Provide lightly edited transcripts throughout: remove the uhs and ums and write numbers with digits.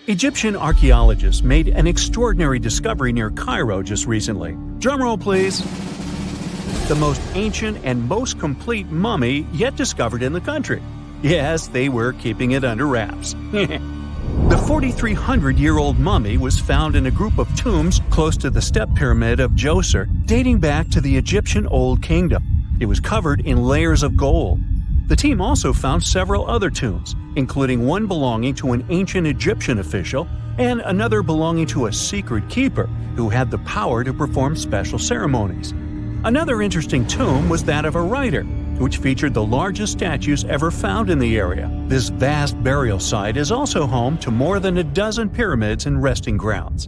Egyptian archaeologists made an extraordinary discovery near Cairo just recently. Drumroll, please. The most ancient and most complete mummy yet discovered in the country. Yes, they were keeping it under wraps. The 4,300-year-old mummy was found in a group of tombs close to the step pyramid of Djoser, dating back to the Egyptian Old Kingdom. It was covered in layers of gold. The team also found several other tombs, including one belonging to an ancient Egyptian official and another belonging to a secret keeper who had the power to perform special ceremonies. Another interesting tomb was that of a writer, which featured the largest statues ever found in the area. This vast burial site is also home to more than a dozen pyramids and resting grounds.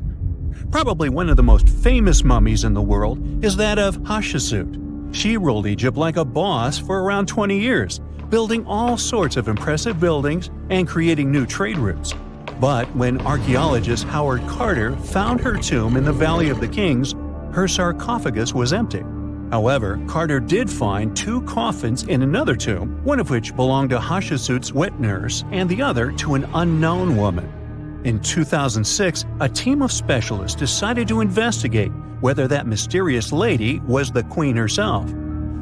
Probably one of the most famous mummies in the world is that of Hatshepsut. She ruled Egypt like a boss for around 20 years, building all sorts of impressive buildings and creating new trade routes. But when archaeologist Howard Carter found her tomb in the Valley of the Kings, her sarcophagus was empty. However, Carter did find 2 coffins in another tomb, one of which belonged to Hatshepsut's wet nurse and the other to an unknown woman. In 2006, a team of specialists decided to investigate whether that mysterious lady was the queen herself.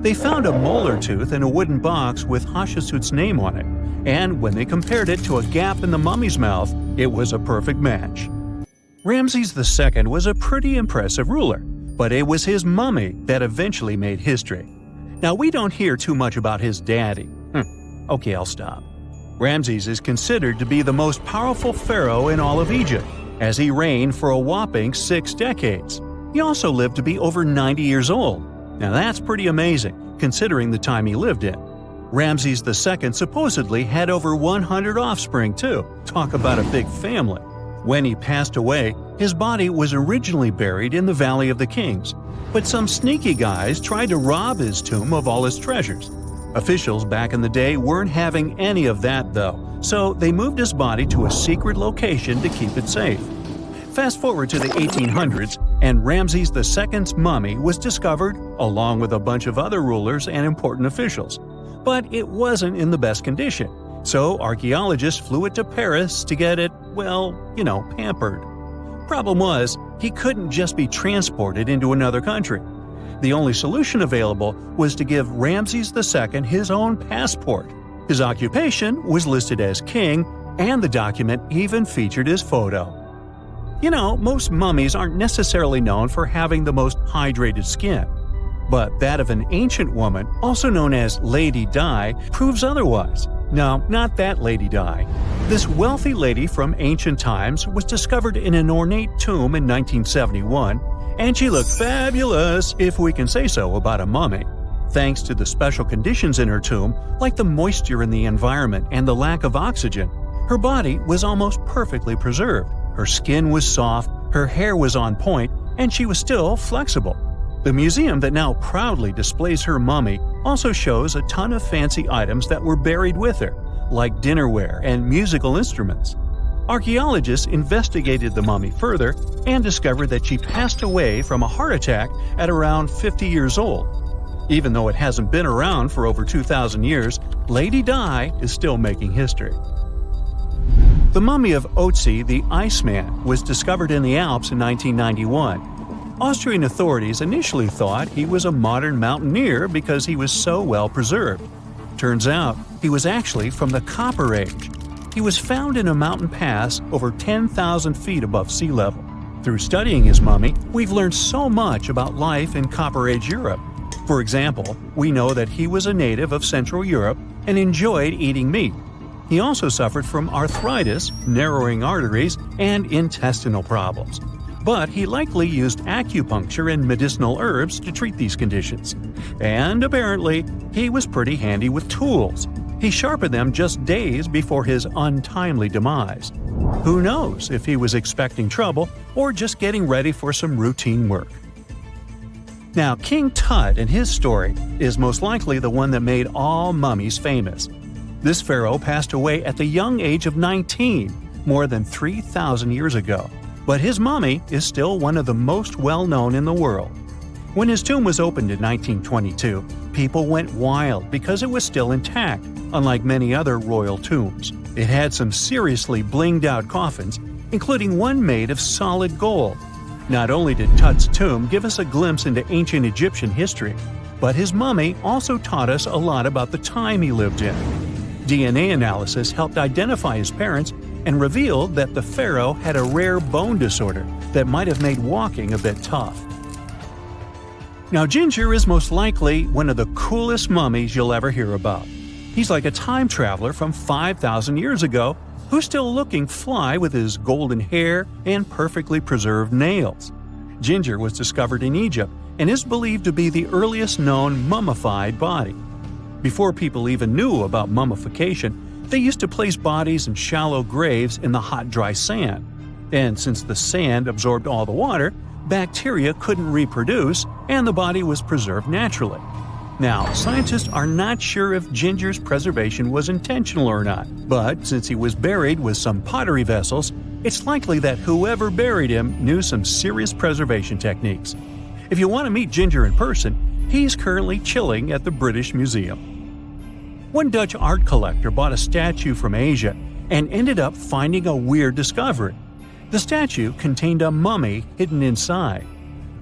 They found a molar tooth in a wooden box with Hatshepsut's name on it, and when they compared it to a gap in the mummy's mouth, it was a perfect match. Ramses II was a pretty impressive ruler, but it was his mummy that eventually made history. Now, we don't hear too much about his daddy. Okay, I'll stop. Ramses is considered to be the most powerful pharaoh in all of Egypt, as he reigned for a whopping 6 decades. He also lived to be over 90 years old. Now that's pretty amazing, considering the time he lived in. Ramses II supposedly had over 100 offspring too. Talk about a big family. When he passed away, his body was originally buried in the Valley of the Kings, but some sneaky guys tried to rob his tomb of all his treasures. Officials back in the day weren't having any of that though, so they moved his body to a secret location to keep it safe. Fast forward to the 1800s, and Ramses II's mummy was discovered along with a bunch of other rulers and important officials. But it wasn't in the best condition, so archaeologists flew it to Paris to get it, pampered. Problem was, he couldn't just be transported into another country. The only solution available was to give Ramses II his own passport. His occupation was listed as king, and the document even featured his photo. Most mummies aren't necessarily known for having the most hydrated skin. But that of an ancient woman, also known as Lady Di, proves otherwise. No, not that Lady Di. This wealthy lady from ancient times was discovered in an ornate tomb in 1971, and she looked fabulous, if we can say so about a mummy. Thanks to the special conditions in her tomb, like the moisture in the environment and the lack of oxygen, her body was almost perfectly preserved. Her skin was soft, her hair was on point, and she was still flexible. The museum that now proudly displays her mummy also shows a ton of fancy items that were buried with her, like dinnerware and musical instruments. Archaeologists investigated the mummy further and discovered that she passed away from a heart attack at around 50 years old. Even though it hasn't been around for over 2,000 years, Lady Di is still making history. The mummy of Otzi the Iceman was discovered in the Alps in 1991. Austrian authorities initially thought he was a modern mountaineer because he was so well preserved. Turns out, he was actually from the Copper Age. He was found in a mountain pass over 10,000 feet above sea level. Through studying his mummy, we've learned so much about life in Copper Age Europe. For example, we know that he was a native of Central Europe and enjoyed eating meat. He also suffered from arthritis, narrowing arteries, and intestinal problems. But he likely used acupuncture and medicinal herbs to treat these conditions. And apparently, he was pretty handy with tools. He sharpened them just days before his untimely demise. Who knows if he was expecting trouble or just getting ready for some routine work. Now, King Tut and his story is most likely the one that made all mummies famous. This pharaoh passed away at the young age of 19, more than 3,000 years ago. But his mummy is still one of the most well-known in the world. When his tomb was opened in 1922, people went wild because it was still intact, unlike many other royal tombs. It had some seriously blinged-out coffins, including one made of solid gold. Not only did Tut's tomb give us a glimpse into ancient Egyptian history, but his mummy also taught us a lot about the time he lived in. DNA analysis helped identify his parents and revealed that the pharaoh had a rare bone disorder that might have made walking a bit tough. Now, Ginger is most likely one of the coolest mummies you'll ever hear about. He's like a time traveler from 5,000 years ago who's still looking fly with his golden hair and perfectly preserved nails. Ginger was discovered in Egypt and is believed to be the earliest known mummified body. Before people even knew about mummification, they used to place bodies in shallow graves in the hot, dry sand. And since the sand absorbed all the water, bacteria couldn't reproduce and the body was preserved naturally. Now, scientists are not sure if Ginger's preservation was intentional or not, but since he was buried with some pottery vessels, it's likely that whoever buried him knew some serious preservation techniques. If you want to meet Ginger in person, he's currently chilling at the British Museum. One Dutch art collector bought a statue from Asia and ended up finding a weird discovery. The statue contained a mummy hidden inside.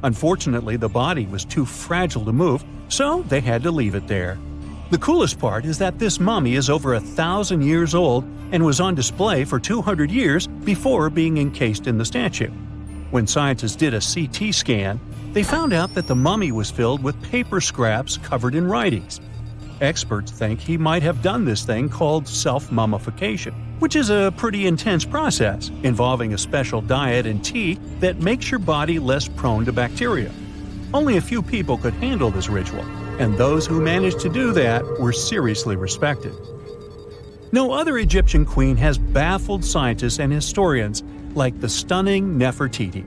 Unfortunately, the body was too fragile to move, so they had to leave it there. The coolest part is that this mummy is over 1,000 years old and was on display for 200 years before being encased in the statue. When scientists did a CT scan, they found out that the mummy was filled with paper scraps covered in writings. Experts think he might have done this thing called self-mummification, which is a pretty intense process involving a special diet and tea that makes your body less prone to bacteria. Only a few people could handle this ritual, and those who managed to do that were seriously respected. No other Egyptian queen has baffled scientists and historians like the stunning Nefertiti.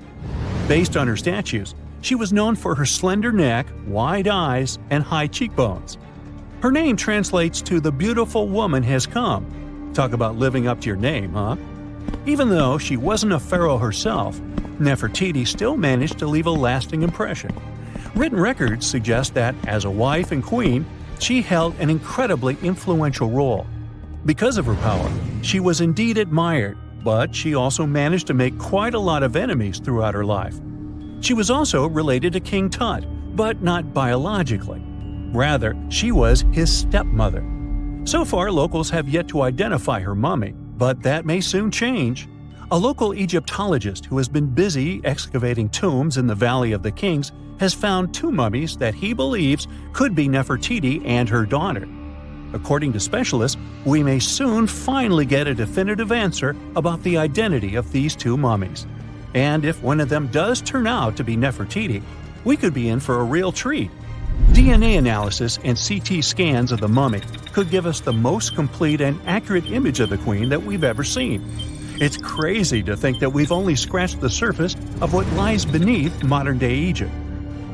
Based on her statues, she was known for her slender neck, wide eyes, and high cheekbones. Her name translates to "the beautiful woman has come." Talk about living up to your name, huh? Even though she wasn't a pharaoh herself, Nefertiti still managed to leave a lasting impression. Written records suggest that, as a wife and queen, she held an incredibly influential role. Because of her power, she was indeed admired, but she also managed to make quite a lot of enemies throughout her life. She was also related to King Tut, but not biologically. Rather, she was his stepmother. So far, locals have yet to identify her mummy, but that may soon change. A local Egyptologist who has been busy excavating tombs in the Valley of the Kings has found two mummies that he believes could be Nefertiti and her daughter. According to specialists, we may soon finally get a definitive answer about the identity of these two mummies. And if one of them does turn out to be Nefertiti, we could be in for a real treat. DNA analysis and CT scans of the mummy could give us the most complete and accurate image of the queen that we've ever seen. It's crazy to think that we've only scratched the surface of what lies beneath modern-day Egypt.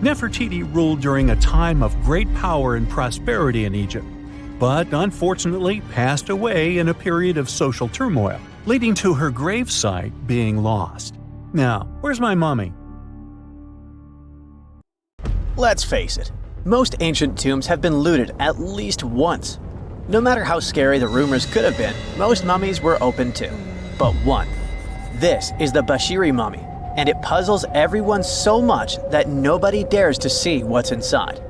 Nefertiti ruled during a time of great power and prosperity in Egypt, but unfortunately passed away in a period of social turmoil, leading to her gravesite being lost. Now, where's my mummy? Let's face it, most ancient tombs have been looted at least once. No matter how scary the rumors could have been, most mummies were open too. But one. This is the Bashiri mummy, and it puzzles everyone so much that nobody dares to see what's inside.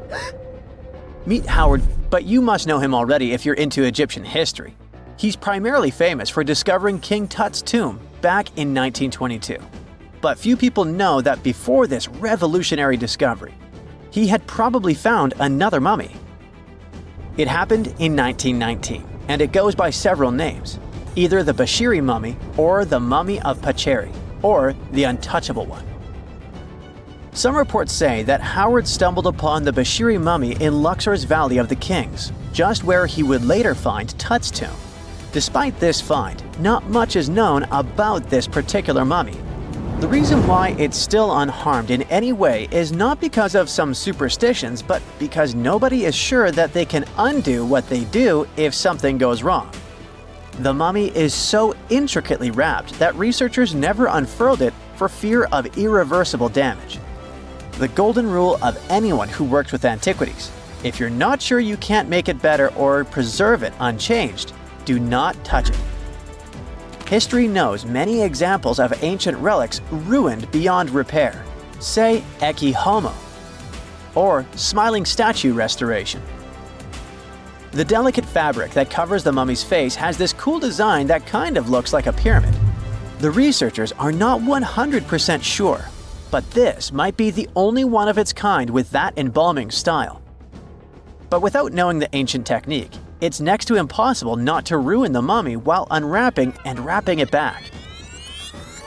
Meet Howard, but you must know him already if you're into Egyptian history. He's primarily famous for discovering King Tut's tomb back in 1922. But few people know that before this revolutionary discovery, he had probably found another mummy. It happened in 1919, and it goes by several names, either the Bashiri mummy or the mummy of Pacheri, or the untouchable one. Some reports say that Howard stumbled upon the Bashiri mummy in Luxor's Valley of the Kings, just where he would later find Tut's tomb. Despite this find, not much is known about this particular mummy. The reason why it's still unharmed in any way is not because of some superstitions, but because nobody is sure that they can undo what they do if something goes wrong. The mummy is so intricately wrapped that researchers never unfurled it for fear of irreversible damage. The golden rule of anyone who works with antiquities: if you're not sure you can't make it better or preserve it unchanged, do not touch it. History knows many examples of ancient relics ruined beyond repair, say Ecce Homo, or smiling statue restoration. The delicate fabric that covers the mummy's face has this cool design that kind of looks like a pyramid. The researchers are not 100% sure, but this might be the only one of its kind with that embalming style. But without knowing the ancient technique, it's next to impossible not to ruin the mummy while unwrapping and wrapping it back.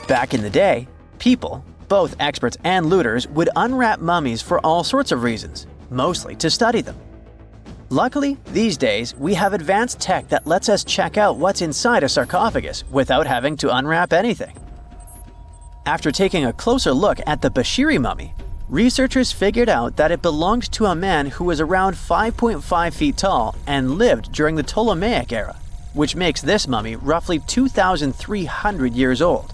Back in the day, people, both experts and looters, would unwrap mummies for all sorts of reasons, mostly to study them. Luckily, these days, we have advanced tech that lets us check out what's inside a sarcophagus without having to unwrap anything. After taking a closer look at the Bashiri mummy, researchers figured out that it belonged to a man who was around 5.5 feet tall and lived during the Ptolemaic era, which makes this mummy roughly 2,300 years old.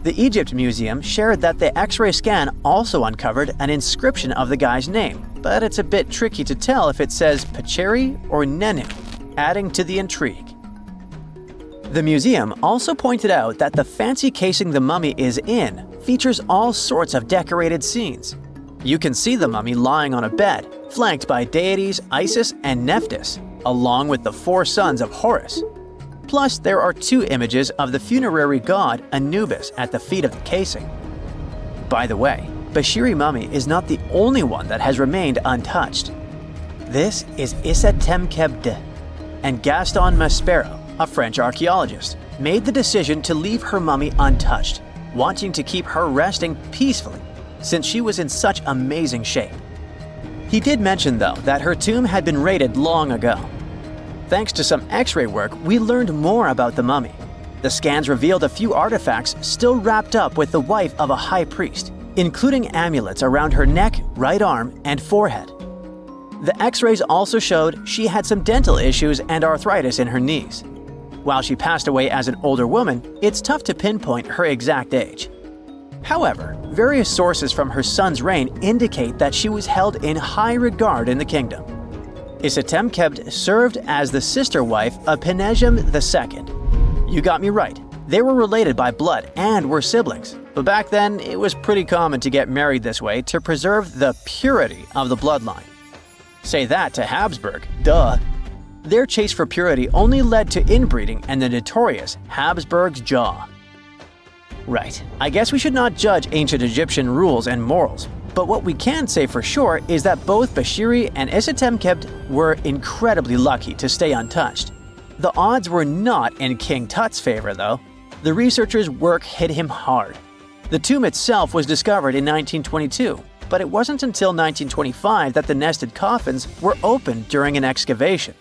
The Egypt Museum shared that the X-ray scan also uncovered an inscription of the guy's name, but it's a bit tricky to tell if it says Pacheri or Nenu, adding to the intrigue. The museum also pointed out that the fancy casing the mummy is in features all sorts of decorated scenes. You can see the mummy lying on a bed, flanked by deities Isis and Nephthys, along with the 4 sons of Horus. Plus, there are 2 images of the funerary god Anubis at the feet of the casing. By the way, Bashiri mummy is not the only one that has remained untouched. This is Ancientegypt, and Gaston Maspero, a French archaeologist, made the decision to leave her mummy untouched, wanting to keep her resting peacefully since she was in such amazing shape. He did mention, though, that her tomb had been raided long ago. Thanks to some X-ray work, we learned more about the mummy. The scans revealed a few artifacts still wrapped up with the wife of a high priest, including amulets around her neck, right arm, and forehead. The X-rays also showed she had some dental issues and arthritis in her knees. While she passed away as an older woman, it's tough to pinpoint her exact age. However, various sources from her son's reign indicate that she was held in high regard in the kingdom. Ancientegypt served as the sister wife of Penejam II. You got me right, they were related by blood and were siblings, but back then it was pretty common to get married this way to preserve the purity of the bloodline. Say that to Habsburg, duh. Their chase for purity only led to inbreeding and the notorious Habsburg's jaw. Right, I guess we should not judge ancient Egyptian rules and morals, but what we can say for sure is that both Bashiri and Ancientegypt were incredibly lucky to stay untouched. The odds were not in King Tut's favor, though. The researchers' work hit him hard. The tomb itself was discovered in 1922, but it wasn't until 1925 that the nested coffins were opened during an excavation.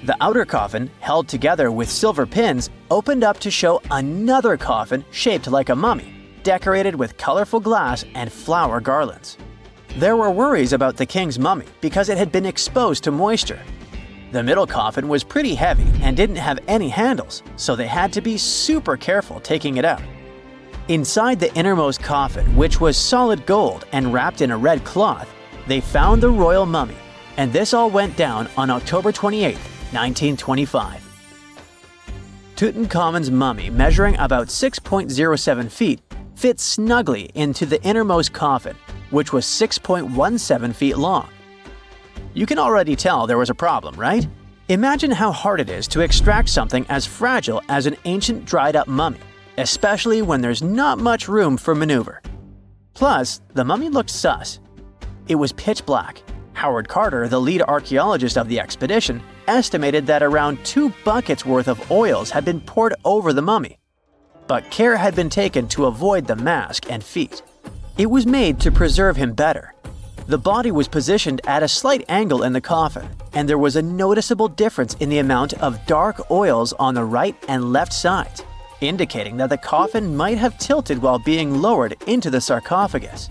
The outer coffin, held together with silver pins, opened up to show another coffin shaped like a mummy, decorated with colorful glass and flower garlands. There were worries about the king's mummy because it had been exposed to moisture. The middle coffin was pretty heavy and didn't have any handles, so they had to be super careful taking it out. Inside the innermost coffin, which was solid gold and wrapped in a red cloth, they found the royal mummy, and this all went down on October 28, 1925. Tutankhamun's mummy, measuring about 6.07 feet, fit snugly into the innermost coffin, which was 6.17 feet long. You can already tell there was a problem, right? Imagine how hard it is to extract something as fragile as an ancient dried-up mummy, especially when there's not much room for maneuver. Plus, the mummy looked sus. It was pitch black. Howard Carter, the lead archaeologist of the expedition, estimated that around 2 buckets worth of oils had been poured over the mummy. But care had been taken to avoid the mask and feet. It was made to preserve him better. The body was positioned at a slight angle in the coffin, and there was a noticeable difference in the amount of dark oils on the right and left sides, indicating that the coffin might have tilted while being lowered into the sarcophagus.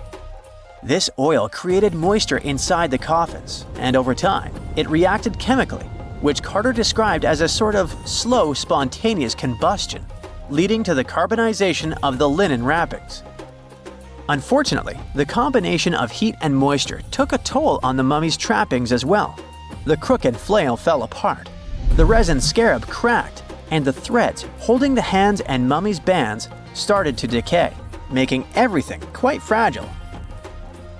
This oil created moisture inside the coffins, and over time, it reacted chemically, which Carter described as a sort of slow, spontaneous combustion, leading to the carbonization of the linen wrappings. Unfortunately, the combination of heat and moisture took a toll on the mummy's trappings as well. The crooked flail fell apart, the resin scarab cracked, and the threads holding the hands and mummy's bands started to decay, making everything quite fragile.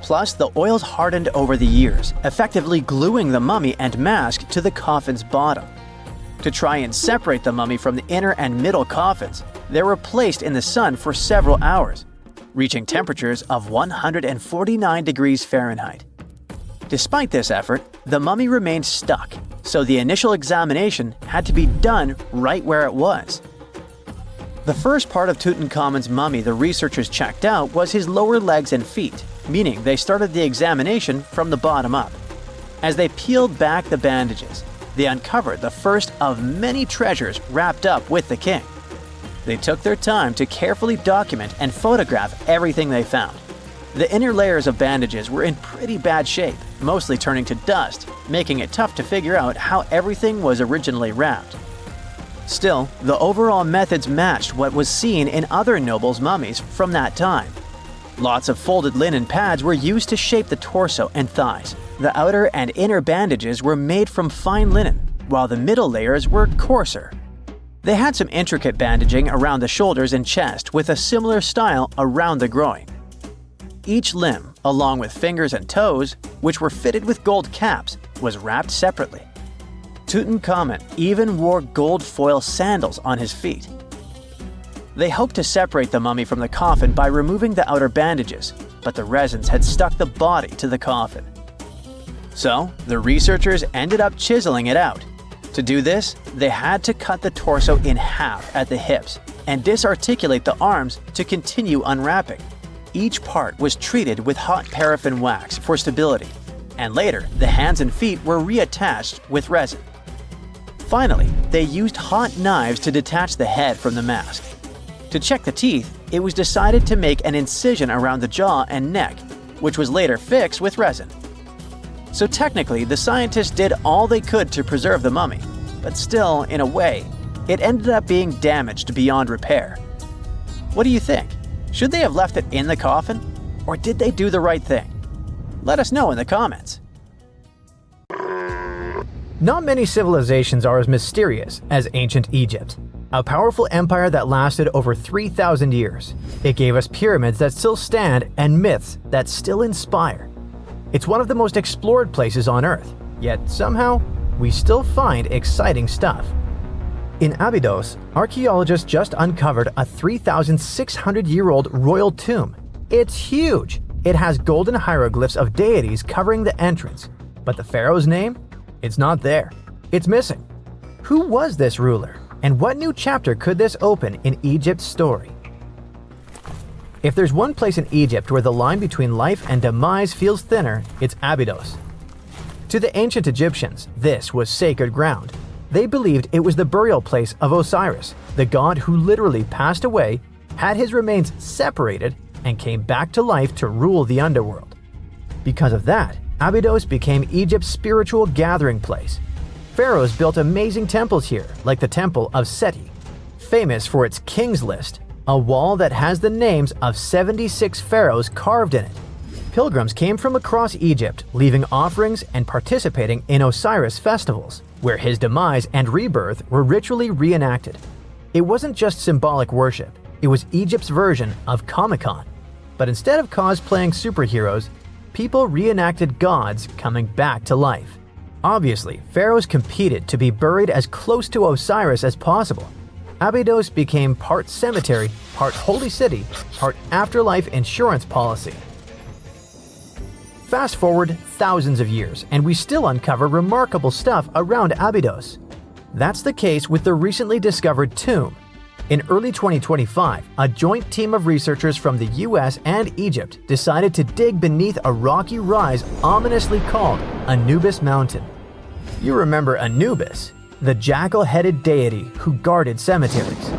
Plus, the oils hardened over the years, effectively gluing the mummy and mask to the coffin's bottom. To try and separate the mummy from the inner and middle coffins, they were placed in the sun for several hours, reaching temperatures of 149 degrees Fahrenheit. Despite this effort, the mummy remained stuck, so the initial examination had to be done right where it was. The first part of Tutankhamun's mummy the researchers checked out was his lower legs and feet, meaning they started the examination from the bottom up. As they peeled back the bandages, they uncovered the first of many treasures wrapped up with the king. They took their time to carefully document and photograph everything they found. The inner layers of bandages were in pretty bad shape, mostly turning to dust, making it tough to figure out how everything was originally wrapped. Still, the overall methods matched what was seen in other nobles' mummies from that time. Lots of folded linen pads were used to shape the torso and thighs. The outer and inner bandages were made from fine linen, while the middle layers were coarser. They had some intricate bandaging around the shoulders and chest with a similar style around the groin. Each limb, along with fingers and toes, which were fitted with gold caps, was wrapped separately. Tutankhamun even wore gold foil sandals on his feet. They hoped to separate the mummy from the coffin by removing the outer bandages, but the resins had stuck the body to the coffin. So, the researchers ended up chiseling it out. To do this, they had to cut the torso in half at the hips and disarticulate the arms to continue unwrapping. Each part was treated with hot paraffin wax for stability, and later the hands and feet were reattached with resin. Finally, they used hot knives to detach the head from the mask. To check the teeth, it was decided to make an incision around the jaw and neck, which was later fixed with resin. So technically, the scientists did all they could to preserve the mummy, but still, in a way, it ended up being damaged beyond repair. What do you think? Should they have left it in the coffin? Or did they do the right thing? Let us know in the comments. Not many civilizations are as mysterious as ancient Egypt, a powerful empire that lasted over 3,000 years. It gave us pyramids that still stand and myths that still inspire. It's one of the most explored places on Earth, yet somehow, we still find exciting stuff. In Abydos, archaeologists just uncovered a 3,600-year-old royal tomb. It's huge! It has golden hieroglyphs of deities covering the entrance, but the pharaoh's name? It's not there. It's missing. Who was this ruler, and what new chapter could this open in Egypt's story? If there's one place in Egypt where the line between life and demise feels thinner, it's Abydos. To the ancient Egyptians, this was sacred ground. They believed it was the burial place of Osiris, the god who literally passed away, had his remains separated, and came back to life to rule the underworld. Because of that, Abydos became Egypt's spiritual gathering place. Pharaohs built amazing temples here, like the Temple of Seti, famous for its King's List, a wall that has the names of 76 pharaohs carved in it. Pilgrims came from across Egypt, leaving offerings and participating in Osiris festivals, where his demise and rebirth were ritually reenacted. It wasn't just symbolic worship, it was Egypt's version of Comic-Con. But instead of cosplaying superheroes, people reenacted gods coming back to life. Obviously, pharaohs competed to be buried as close to Osiris as possible. Abydos became part cemetery, part holy city, part afterlife insurance policy. Fast forward thousands of years, and we still uncover remarkable stuff around Abydos. That's the case with the recently discovered tomb. In early 2025, a joint team of researchers from the US and Egypt decided to dig beneath a rocky rise ominously called Anubis Mountain. You remember Anubis, the jackal-headed deity who guarded cemeteries.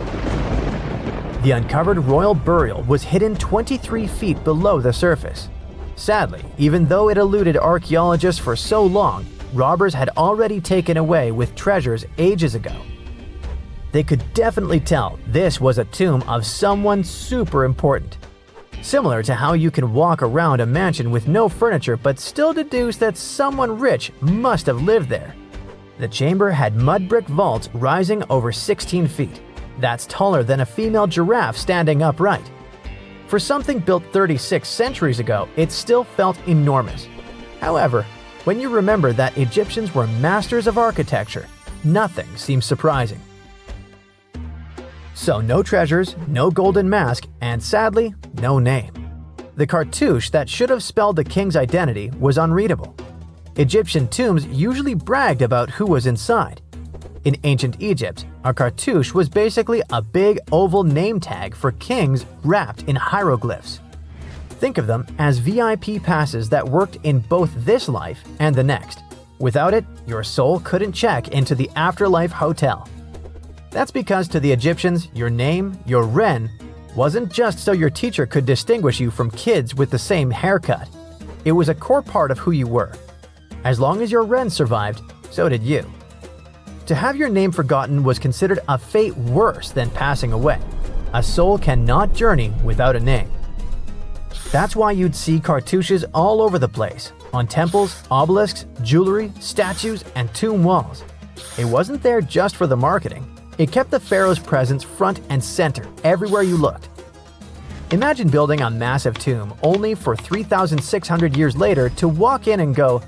The uncovered royal burial was hidden 23 feet below the surface. Sadly, even though it eluded archaeologists for so long, robbers had already taken away with treasures ages ago. They could definitely tell this was a tomb of someone super important. Similar to how you can walk around a mansion with no furniture but still deduce that someone rich must have lived there. The chamber had mud brick vaults rising over 16 feet. That's taller than a female giraffe standing upright. For something built 36 centuries ago, it still felt enormous. However, when you remember that Egyptians were masters of architecture, nothing seems surprising. So no treasures, no golden mask, and sadly, no name. The cartouche that should have spelled the king's identity was unreadable. Egyptian tombs usually bragged about who was inside. In ancient Egypt, a cartouche was basically a big oval name tag for kings wrapped in hieroglyphs. Think of them as VIP passes that worked in both this life and the next. Without it, your soul couldn't check into the afterlife hotel. That's because to the Egyptians, your name, your Ren, wasn't just so your teacher could distinguish you from kids with the same haircut. It was a core part of who you were. As long as your Ren survived, so did you. To have your name forgotten was considered a fate worse than passing away. A soul cannot journey without a name. That's why you'd see cartouches all over the place, on temples, obelisks, jewelry, statues, and tomb walls. It wasn't there just for the marketing. It kept the pharaoh's presence front and center everywhere you looked. Imagine building a massive tomb only for 3,600 years later to walk in and go,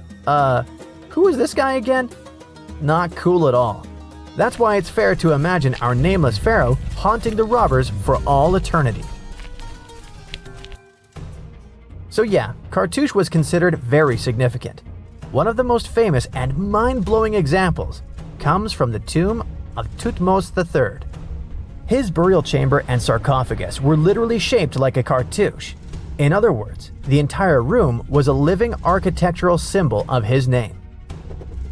who is this guy again? Not cool at all. That's why it's fair to imagine our nameless pharaoh haunting the robbers for all eternity. So yeah, cartouche was considered very significant. One of the most famous and mind-blowing examples comes from the tomb of Thutmose III. His burial chamber and sarcophagus were literally shaped like a cartouche. In other words, the entire room was a living architectural symbol of his name.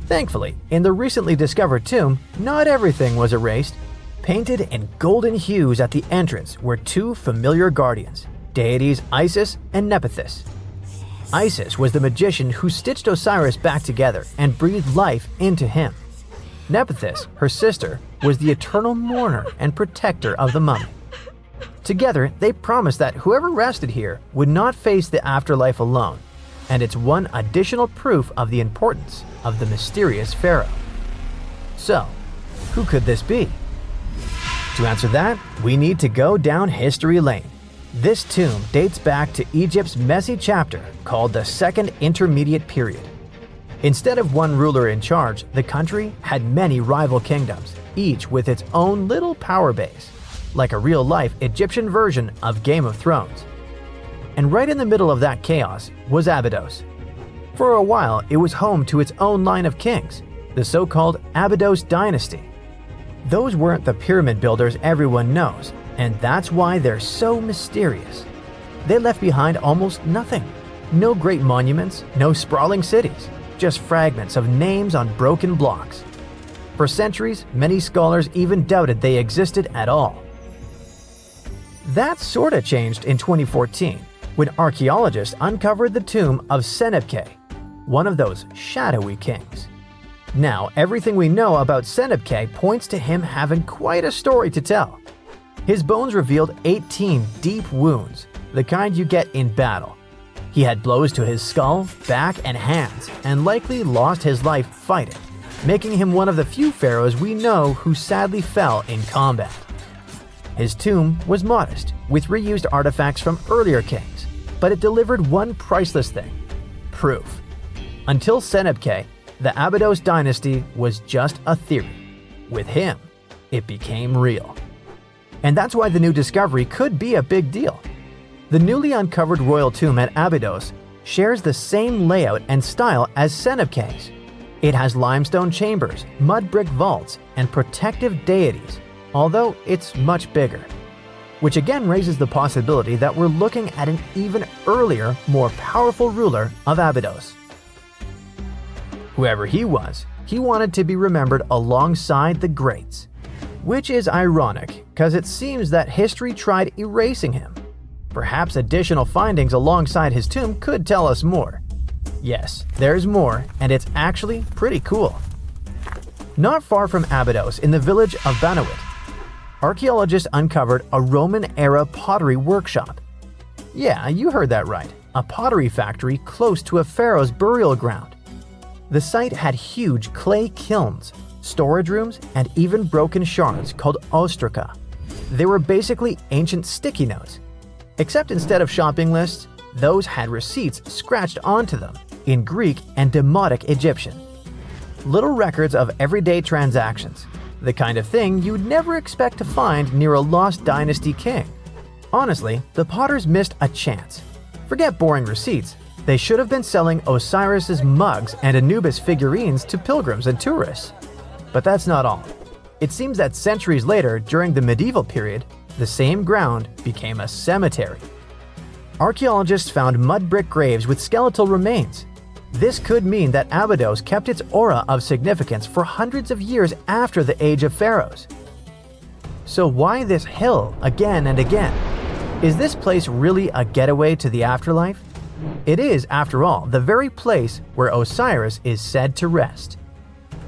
Thankfully, in the recently discovered tomb, not everything was erased. Painted in golden hues at the entrance were two familiar guardians, deities Isis and Nephthys. Isis was the magician who stitched Osiris back together and breathed life into him. Nephthys, her sister, was the eternal mourner and protector of the mummy. Together, they promised that whoever rested here would not face the afterlife alone, and it's one additional proof of the importance of the mysterious pharaoh. So, who could this be? To answer that, we need to go down history lane. This tomb dates back to Egypt's messy chapter called the Second Intermediate Period. Instead of one ruler in charge, the country had many rival kingdoms, each with its own little power base, like a real-life Egyptian version of Game of Thrones. And right in the middle of that chaos was Abydos. For a while, it was home to its own line of kings, the so-called Abydos dynasty. Those weren't the pyramid builders everyone knows, and that's why they're so mysterious. They left behind almost nothing. No great monuments, no sprawling cities, just fragments of names on broken blocks. For centuries, many scholars even doubted they existed at all. That sorta changed in 2014, when archaeologists uncovered the tomb of Senebkay, one of those shadowy kings. Now, everything we know about Senebkay points to him having quite a story to tell. His bones revealed 18 deep wounds, the kind you get in battle. He had blows to his skull, back, and hands, and likely lost his life fighting, making him one of the few pharaohs we know who sadly fell in combat. His tomb was modest, with reused artifacts from earlier kings, but it delivered one priceless thing: proof. Until Senebkay, the Abydos dynasty was just a theory. With him, it became real. And that's why the new discovery could be a big deal. The newly uncovered royal tomb at Abydos shares the same layout and style as Senebkay's. It has limestone chambers, mud brick vaults, and protective deities, although it's much bigger. Which again raises the possibility that we're looking at an even earlier, more powerful ruler of Abydos. Whoever he was, he wanted to be remembered alongside the greats. Which is ironic, because it seems that history tried erasing him. Perhaps additional findings alongside his tomb could tell us more. Yes, there's more, and it's actually pretty cool. Not far from Abydos, in the village of Banawit, archaeologists uncovered a Roman-era pottery workshop. Yeah, you heard that right. A pottery factory close to a pharaoh's burial ground. The site had huge clay kilns, storage rooms, and even broken shards called ostraca. They were basically ancient sticky notes. Except instead of shopping lists, those had receipts scratched onto them in Greek and Demotic Egyptian. Little records of everyday transactions, the kind of thing you'd never expect to find near a lost dynasty king. Honestly, the potters missed a chance. Forget boring receipts, they should have been selling Osiris's mugs and Anubis figurines to pilgrims and tourists. But that's not all. It seems that centuries later, during the medieval period, the same ground became a cemetery. Archaeologists found mud brick graves with skeletal remains. This could mean that Abydos kept its aura of significance for hundreds of years after the age of pharaohs. So why this hill again and again? Is this place really a getaway to the afterlife? It is, after all, the very place where Osiris is said to rest.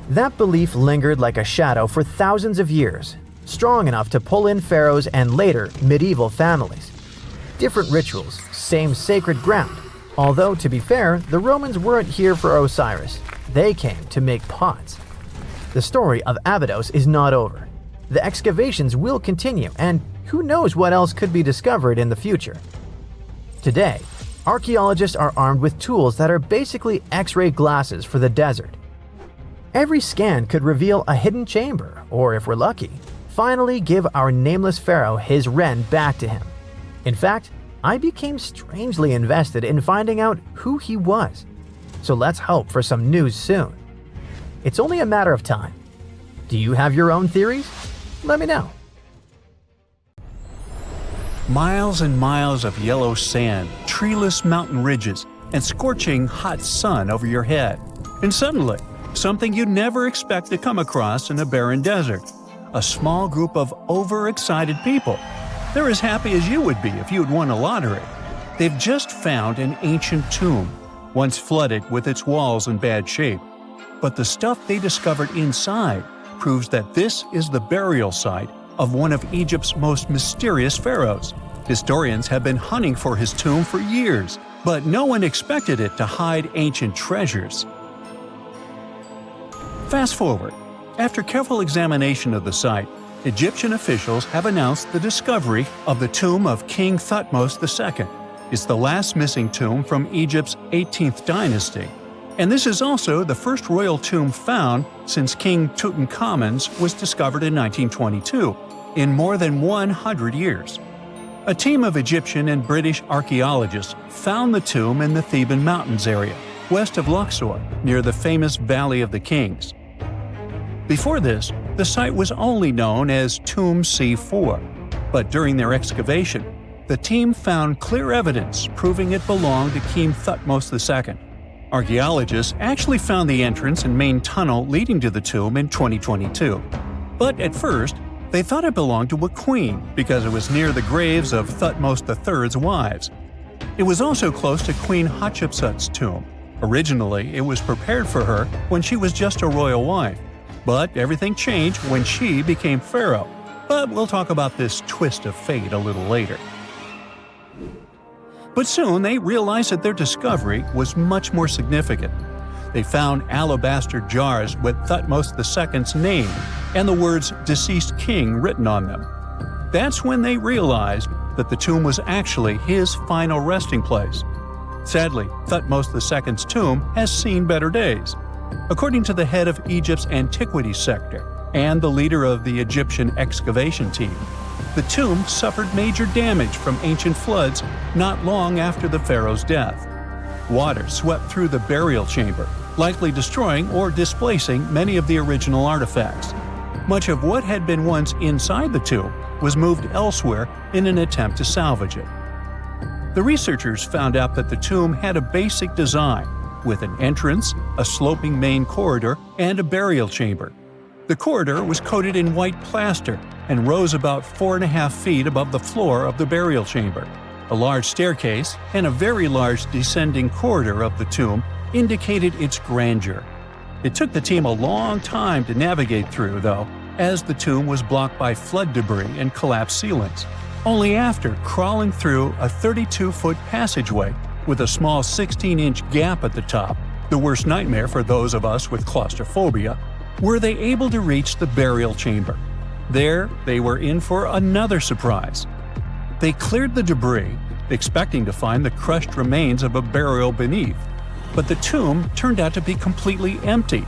That belief lingered like a shadow for thousands of years, strong enough to pull in pharaohs and later medieval families. Different rituals, same sacred ground. Although, to be fair, the Romans weren't here for Osiris. They came to make pots. The story of Abydos is not over. The excavations will continue, and who knows what else could be discovered in the future. Today, archaeologists are armed with tools that are basically X-ray glasses for the desert. Every scan could reveal a hidden chamber, or if we're lucky, finally give our nameless pharaoh his wren back to him. In fact, I became strangely invested in finding out who he was. So let's hope for some news soon. It's only a matter of time. Do you have your own theories? Let me know. Miles and miles of yellow sand, treeless mountain ridges, and scorching hot sun over your head. And suddenly, something you'd never expect to come across in a barren desert. A small group of overexcited people. They're as happy as you would be if you'd won a lottery. They've just found an ancient tomb, once flooded with its walls in bad shape. But the stuff they discovered inside proves that this is the burial site of one of Egypt's most mysterious pharaohs. Historians have been hunting for his tomb for years, but no one expected it to hide ancient treasures. Fast forward. After careful examination of the site, Egyptian officials have announced the discovery of the tomb of King Thutmose II. It's the last missing tomb from Egypt's 18th dynasty. And this is also the first royal tomb found since King Tutankhamun's was discovered in 1922, in more than 100 years. A team of Egyptian and British archaeologists found the tomb in the Theban Mountains area, west of Luxor, near the famous Valley of the Kings. Before this, the site was only known as Tomb C4, but during their excavation, the team found clear evidence proving it belonged to King Thutmose II. Archaeologists actually found the entrance and main tunnel leading to the tomb in 2022. But at first, they thought it belonged to a queen because it was near the graves of Thutmose III's wives. It was also close to Queen Hatshepsut's tomb. Originally, it was prepared for her when she was just a royal wife. But everything changed when she became pharaoh. But we'll talk about this twist of fate a little later. But soon they realized that their discovery was much more significant. They found alabaster jars with Thutmose II's name and the words "deceased king" written on them. That's when they realized that the tomb was actually his final resting place. Sadly, Thutmose II's tomb has seen better days. According to the head of Egypt's antiquities sector and the leader of the Egyptian excavation team, the tomb suffered major damage from ancient floods not long after the pharaoh's death. Water swept through the burial chamber, likely destroying or displacing many of the original artifacts. Much of what had been once inside the tomb was moved elsewhere in an attempt to salvage it. The researchers found out that the tomb had a basic design, with an entrance, a sloping main corridor, and a burial chamber. The corridor was coated in white plaster and rose about 4.5 feet above the floor of the burial chamber. A large staircase and a very large descending corridor of the tomb indicated its grandeur. It took the team a long time to navigate through, though, as the tomb was blocked by flood debris and collapsed ceilings. only after crawling through a 32-foot passageway with a small 16-inch gap at the top, the worst nightmare for those of us with claustrophobia, were they able to reach the burial chamber. There, they were in for another surprise. They cleared the debris, expecting to find the crushed remains of a burial beneath, but the tomb turned out to be completely empty,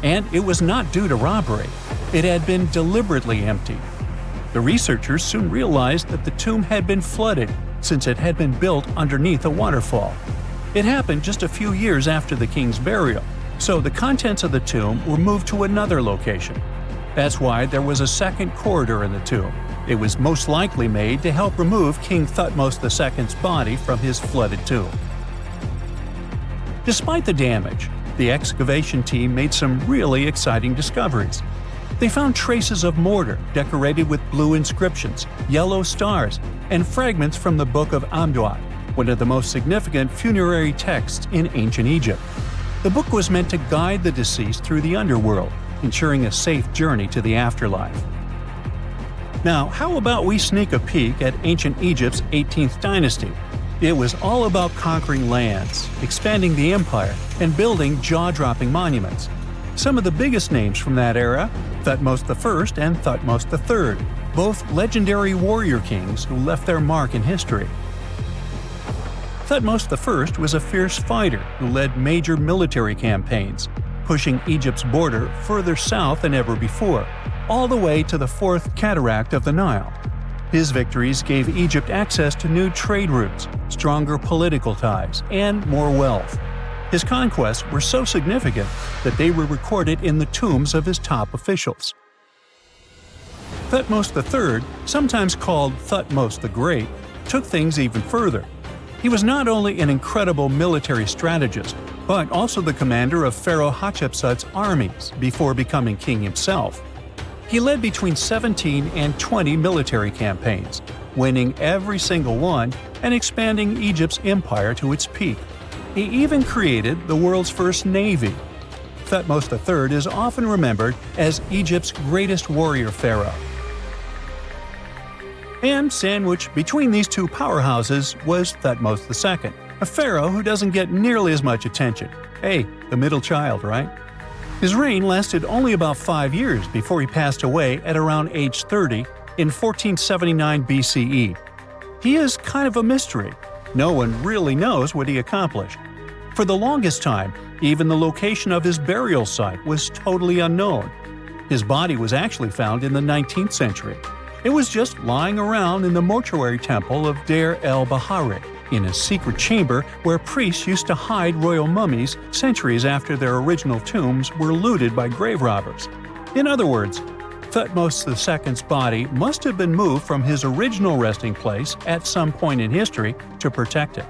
and it was not due to robbery. It had been deliberately emptied. The researchers soon realized that the tomb had been flooded since it had been built underneath a waterfall. It happened just a few years after the king's burial, so the contents of the tomb were moved to another location. That's why there was a second corridor in the tomb. It was most likely made to help remove King Thutmose II's body from his flooded tomb. Despite the damage, the excavation team made some really exciting discoveries. They found traces of mortar decorated with blue inscriptions, yellow stars, and fragments from the Book of Amduat, one of the most significant funerary texts in ancient Egypt. The book was meant to guide the deceased through the underworld, ensuring a safe journey to the afterlife. Now, how about we sneak a peek at ancient Egypt's 18th dynasty? It was all about conquering lands, expanding the empire, and building jaw-dropping monuments. Some of the biggest names from that era, Thutmose I and Thutmose III, both legendary warrior kings who left their mark in history. Thutmose I was a fierce fighter who led major military campaigns, pushing Egypt's border further south than ever before, all the way to the fourth cataract of the Nile. His victories gave Egypt access to new trade routes, stronger political ties, and more wealth. His conquests were so significant that they were recorded in the tombs of his top officials. Thutmose III, sometimes called Thutmose the Great, took things even further. He was not only an incredible military strategist, but also the commander of Pharaoh Hatshepsut's armies before becoming king himself. He led between 17 and 20 military campaigns, winning every single one and expanding Egypt's empire to its peak. He even created the world's first navy. Thutmose III is often remembered as Egypt's greatest warrior pharaoh. And sandwiched between these two powerhouses was Thutmose II, a pharaoh who doesn't get nearly as much attention. Hey, the middle child, right? His reign lasted only about 5 years before he passed away at around age 30 in 1479 BCE. He is kind of a mystery. No one really knows what he accomplished. For the longest time, even the location of his burial site was totally unknown. His body was actually found in the 19th century. It was just lying around in the mortuary temple of Deir el-Bahari, in a secret chamber where priests used to hide royal mummies centuries after their original tombs were looted by grave robbers. In other words, Thutmose II's body must have been moved from his original resting place at some point in history to protect it.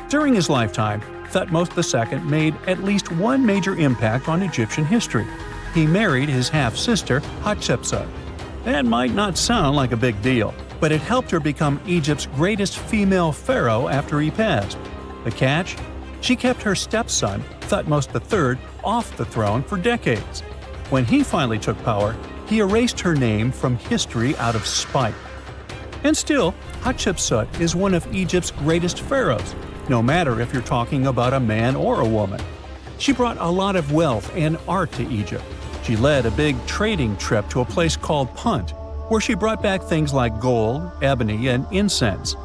During his lifetime, Thutmose II made at least one major impact on Egyptian history. He married his half-sister Hatshepsut. That might not sound like a big deal, but it helped her become Egypt's greatest female pharaoh after he passed. The catch? She kept her stepson, Thutmose III, off the throne for decades. When he finally took power, he erased her name from history out of spite. And still, Hatshepsut is one of Egypt's greatest pharaohs, no matter if you're talking about a man or a woman. She brought a lot of wealth and art to Egypt. She led a big trading trip to a place called Punt, where she brought back things like gold, ebony, and incense.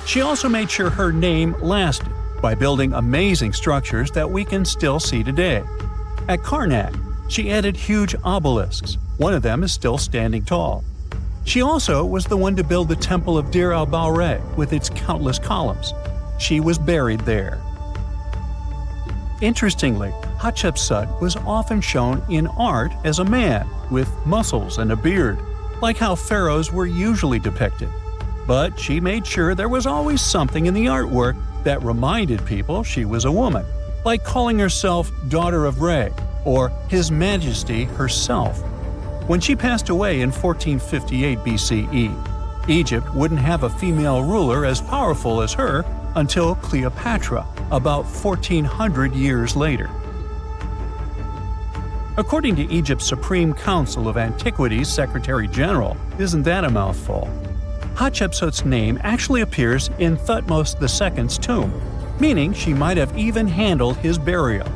She also made sure her name lasted by building amazing structures that we can still see today. At Karnak, she added huge obelisks. One of them is still standing tall. She also was the one to build the Temple of Deir el-Bahari with its countless columns. She was buried there. Interestingly, Hatshepsut was often shown in art as a man with muscles and a beard, like how pharaohs were usually depicted. But she made sure there was always something in the artwork that reminded people she was a woman, like calling herself Daughter of Re or His Majesty herself. When she passed away in 1458 BCE, Egypt wouldn't have a female ruler as powerful as her until Cleopatra, about 1400 years later. According to Egypt's Supreme Council of Antiquities Secretary General, isn't that a mouthful? Hatshepsut's name actually appears in Thutmose II's tomb, meaning she might have even handled his burial.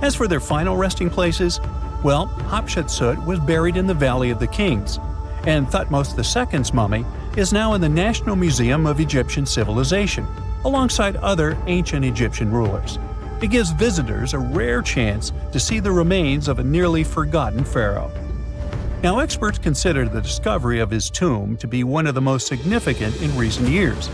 As for their final resting places, well, Hatshepsut was buried in the Valley of the Kings, and Thutmose II's mummy is now in the National Museum of Egyptian Civilization, alongside other ancient Egyptian rulers. It gives visitors a rare chance to see the remains of a nearly forgotten pharaoh. Now, experts consider the discovery of his tomb to be one of the most significant in recent years.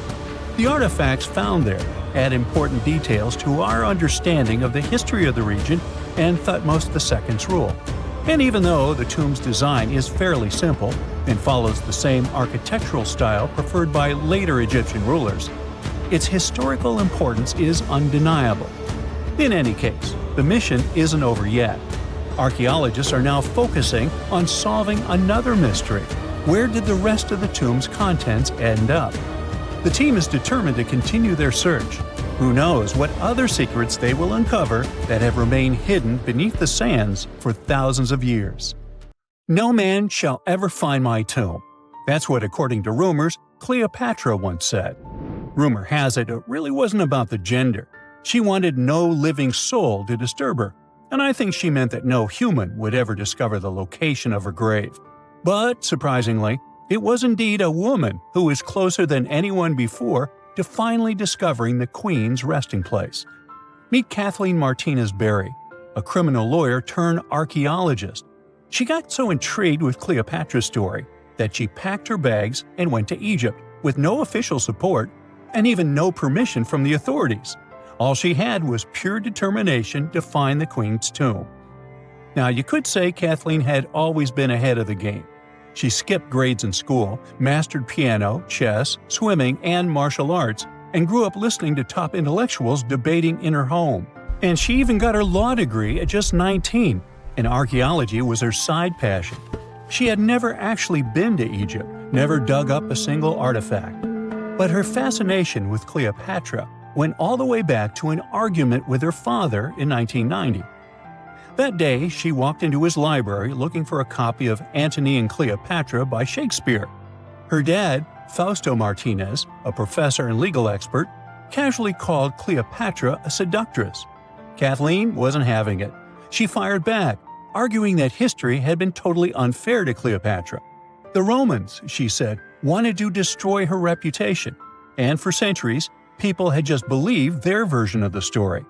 The artifacts found there add important details to our understanding of the history of the region and Thutmose II's rule. And even though the tomb's design is fairly simple and follows the same architectural style preferred by later Egyptian rulers, its historical importance is undeniable. In any case, the mission isn't over yet. Archaeologists are now focusing on solving another mystery. Where did the rest of the tomb's contents end up? The team is determined to continue their search. Who knows what other secrets they will uncover that have remained hidden beneath the sands for thousands of years. No man shall ever find my tomb. That's what, according to rumors, Cleopatra once said. Rumor has it really wasn't about the gender. She wanted no living soul to disturb her, and I think she meant that no human would ever discover the location of her grave. But, surprisingly, it was indeed a woman who was closer than anyone before to finally discovering the Queen's resting place. Meet Kathleen Martinez Berry, a criminal lawyer turned archaeologist. She got so intrigued with Cleopatra's story that she packed her bags and went to Egypt with no official support and even no permission from the authorities. All she had was pure determination to find the Queen's tomb. Now, you could say Kathleen had always been ahead of the game. She skipped grades in school, mastered piano, chess, swimming, and martial arts, and grew up listening to top intellectuals debating in her home. And she even got her law degree at just 19, and archaeology was her side passion. She had never actually been to Egypt, never dug up a single artifact. But her fascination with Cleopatra went all the way back to an argument with her father in 1990. That day, she walked into his library looking for a copy of Antony and Cleopatra by Shakespeare. Her dad, Fausto Martinez, a professor and legal expert, casually called Cleopatra a seductress. Kathleen wasn't having it. She fired back, arguing that history had been totally unfair to Cleopatra. The Romans, she said, wanted to destroy her reputation, and for centuries, people had just believed their version of the story.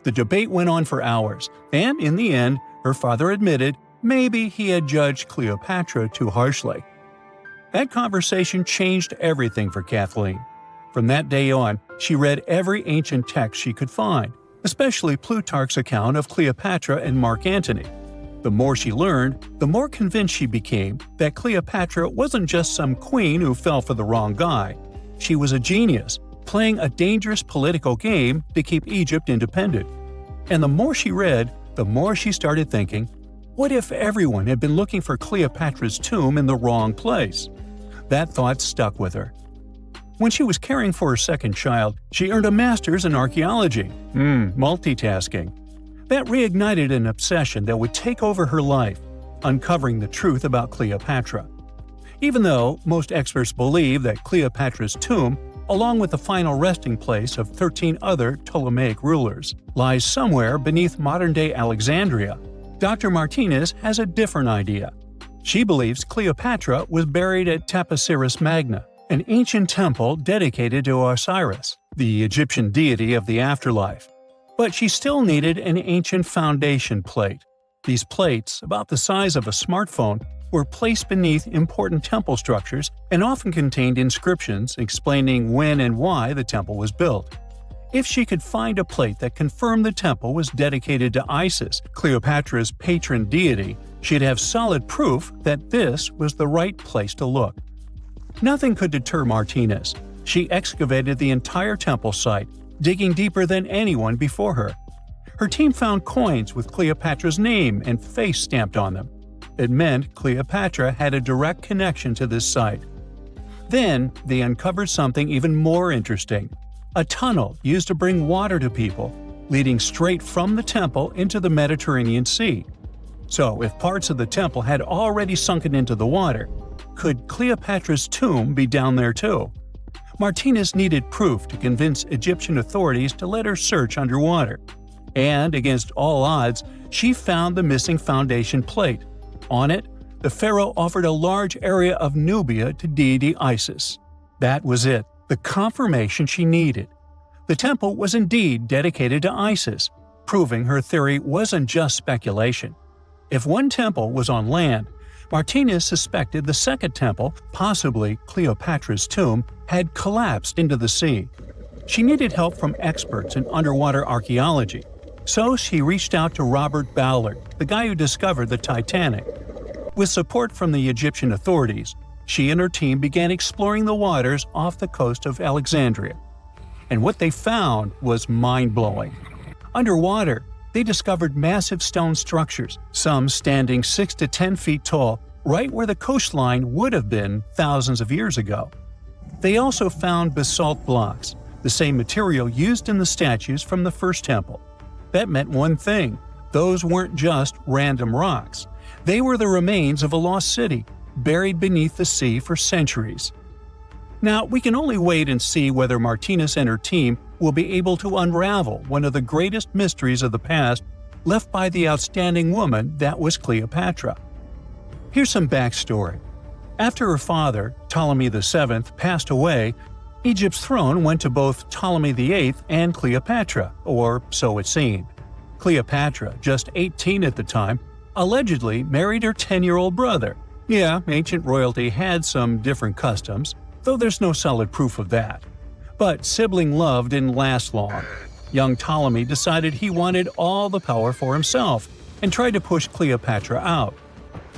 The debate went on for hours, and in the end, her father admitted maybe he had judged Cleopatra too harshly. That conversation changed everything for Kathleen. From that day on, she read every ancient text she could find, especially Plutarch's account of Cleopatra and Mark Antony. The more she learned, the more convinced she became that Cleopatra wasn't just some queen who fell for the wrong guy. She was a genius, playing a dangerous political game to keep Egypt independent. And the more she read, the more she started thinking, what if everyone had been looking for Cleopatra's tomb in the wrong place? That thought stuck with her. When she was caring for her second child, she earned a master's in archaeology. Multitasking. That reignited an obsession that would take over her life, uncovering the truth about Cleopatra. Even though most experts believe that Cleopatra's tomb, along with the final resting place of 13 other Ptolemaic rulers, lies somewhere beneath modern-day Alexandria, Dr. Martinez has a different idea. She believes Cleopatra was buried at Taposiris Magna, an ancient temple dedicated to Osiris, the Egyptian deity of the afterlife. But she still needed an ancient foundation plate. These plates, about the size of a smartphone, were placed beneath important temple structures and often contained inscriptions explaining when and why the temple was built. If she could find a plate that confirmed the temple was dedicated to Isis, Cleopatra's patron deity, she'd have solid proof that this was the right place to look. Nothing could deter Martinez. She excavated the entire temple site, digging deeper than anyone before her. Her team found coins with Cleopatra's name and face stamped on them. It meant Cleopatra had a direct connection to this site. Then, they uncovered something even more interesting: a tunnel used to bring water to people, leading straight from the temple into the Mediterranean Sea. So, if parts of the temple had already sunken into the water, Could Cleopatra's tomb be down there too? Martinez needed proof to convince Egyptian authorities to let her search underwater. And, against all odds, she found the missing foundation plate. On it, the pharaoh offered a large area of Nubia to deity Isis. That was it, the confirmation she needed. The temple was indeed dedicated to Isis, proving her theory wasn't just speculation. If one temple was on land, Martinez suspected the second temple, possibly Cleopatra's tomb, had collapsed into the sea. She needed help from experts in underwater archaeology, so she reached out to Robert Ballard, the guy who discovered the Titanic. With support from the Egyptian authorities, she and her team began exploring the waters off the coast of Alexandria. And what they found was mind-blowing. Underwater, they discovered massive stone structures, some standing 6 to 10 feet tall, right where the coastline would have been thousands of years ago. They also found basalt blocks, the same material used in the statues from the first temple. That meant one thing: those weren't just random rocks. They were the remains of a lost city, buried beneath the sea for centuries. Now, we can only wait and see whether Martinez and her team will be able to unravel one of the greatest mysteries of the past left by the outstanding woman that was Cleopatra. Here's some backstory. After her father, Ptolemy VII, passed away, Egypt's throne went to both Ptolemy VIII and Cleopatra, or so it seemed. Cleopatra, just 18 at the time, allegedly married her 10-year-old brother. Yeah, ancient royalty had some different customs, though there's no solid proof of that. But sibling love didn't last long. Young Ptolemy decided he wanted all the power for himself and tried to push Cleopatra out.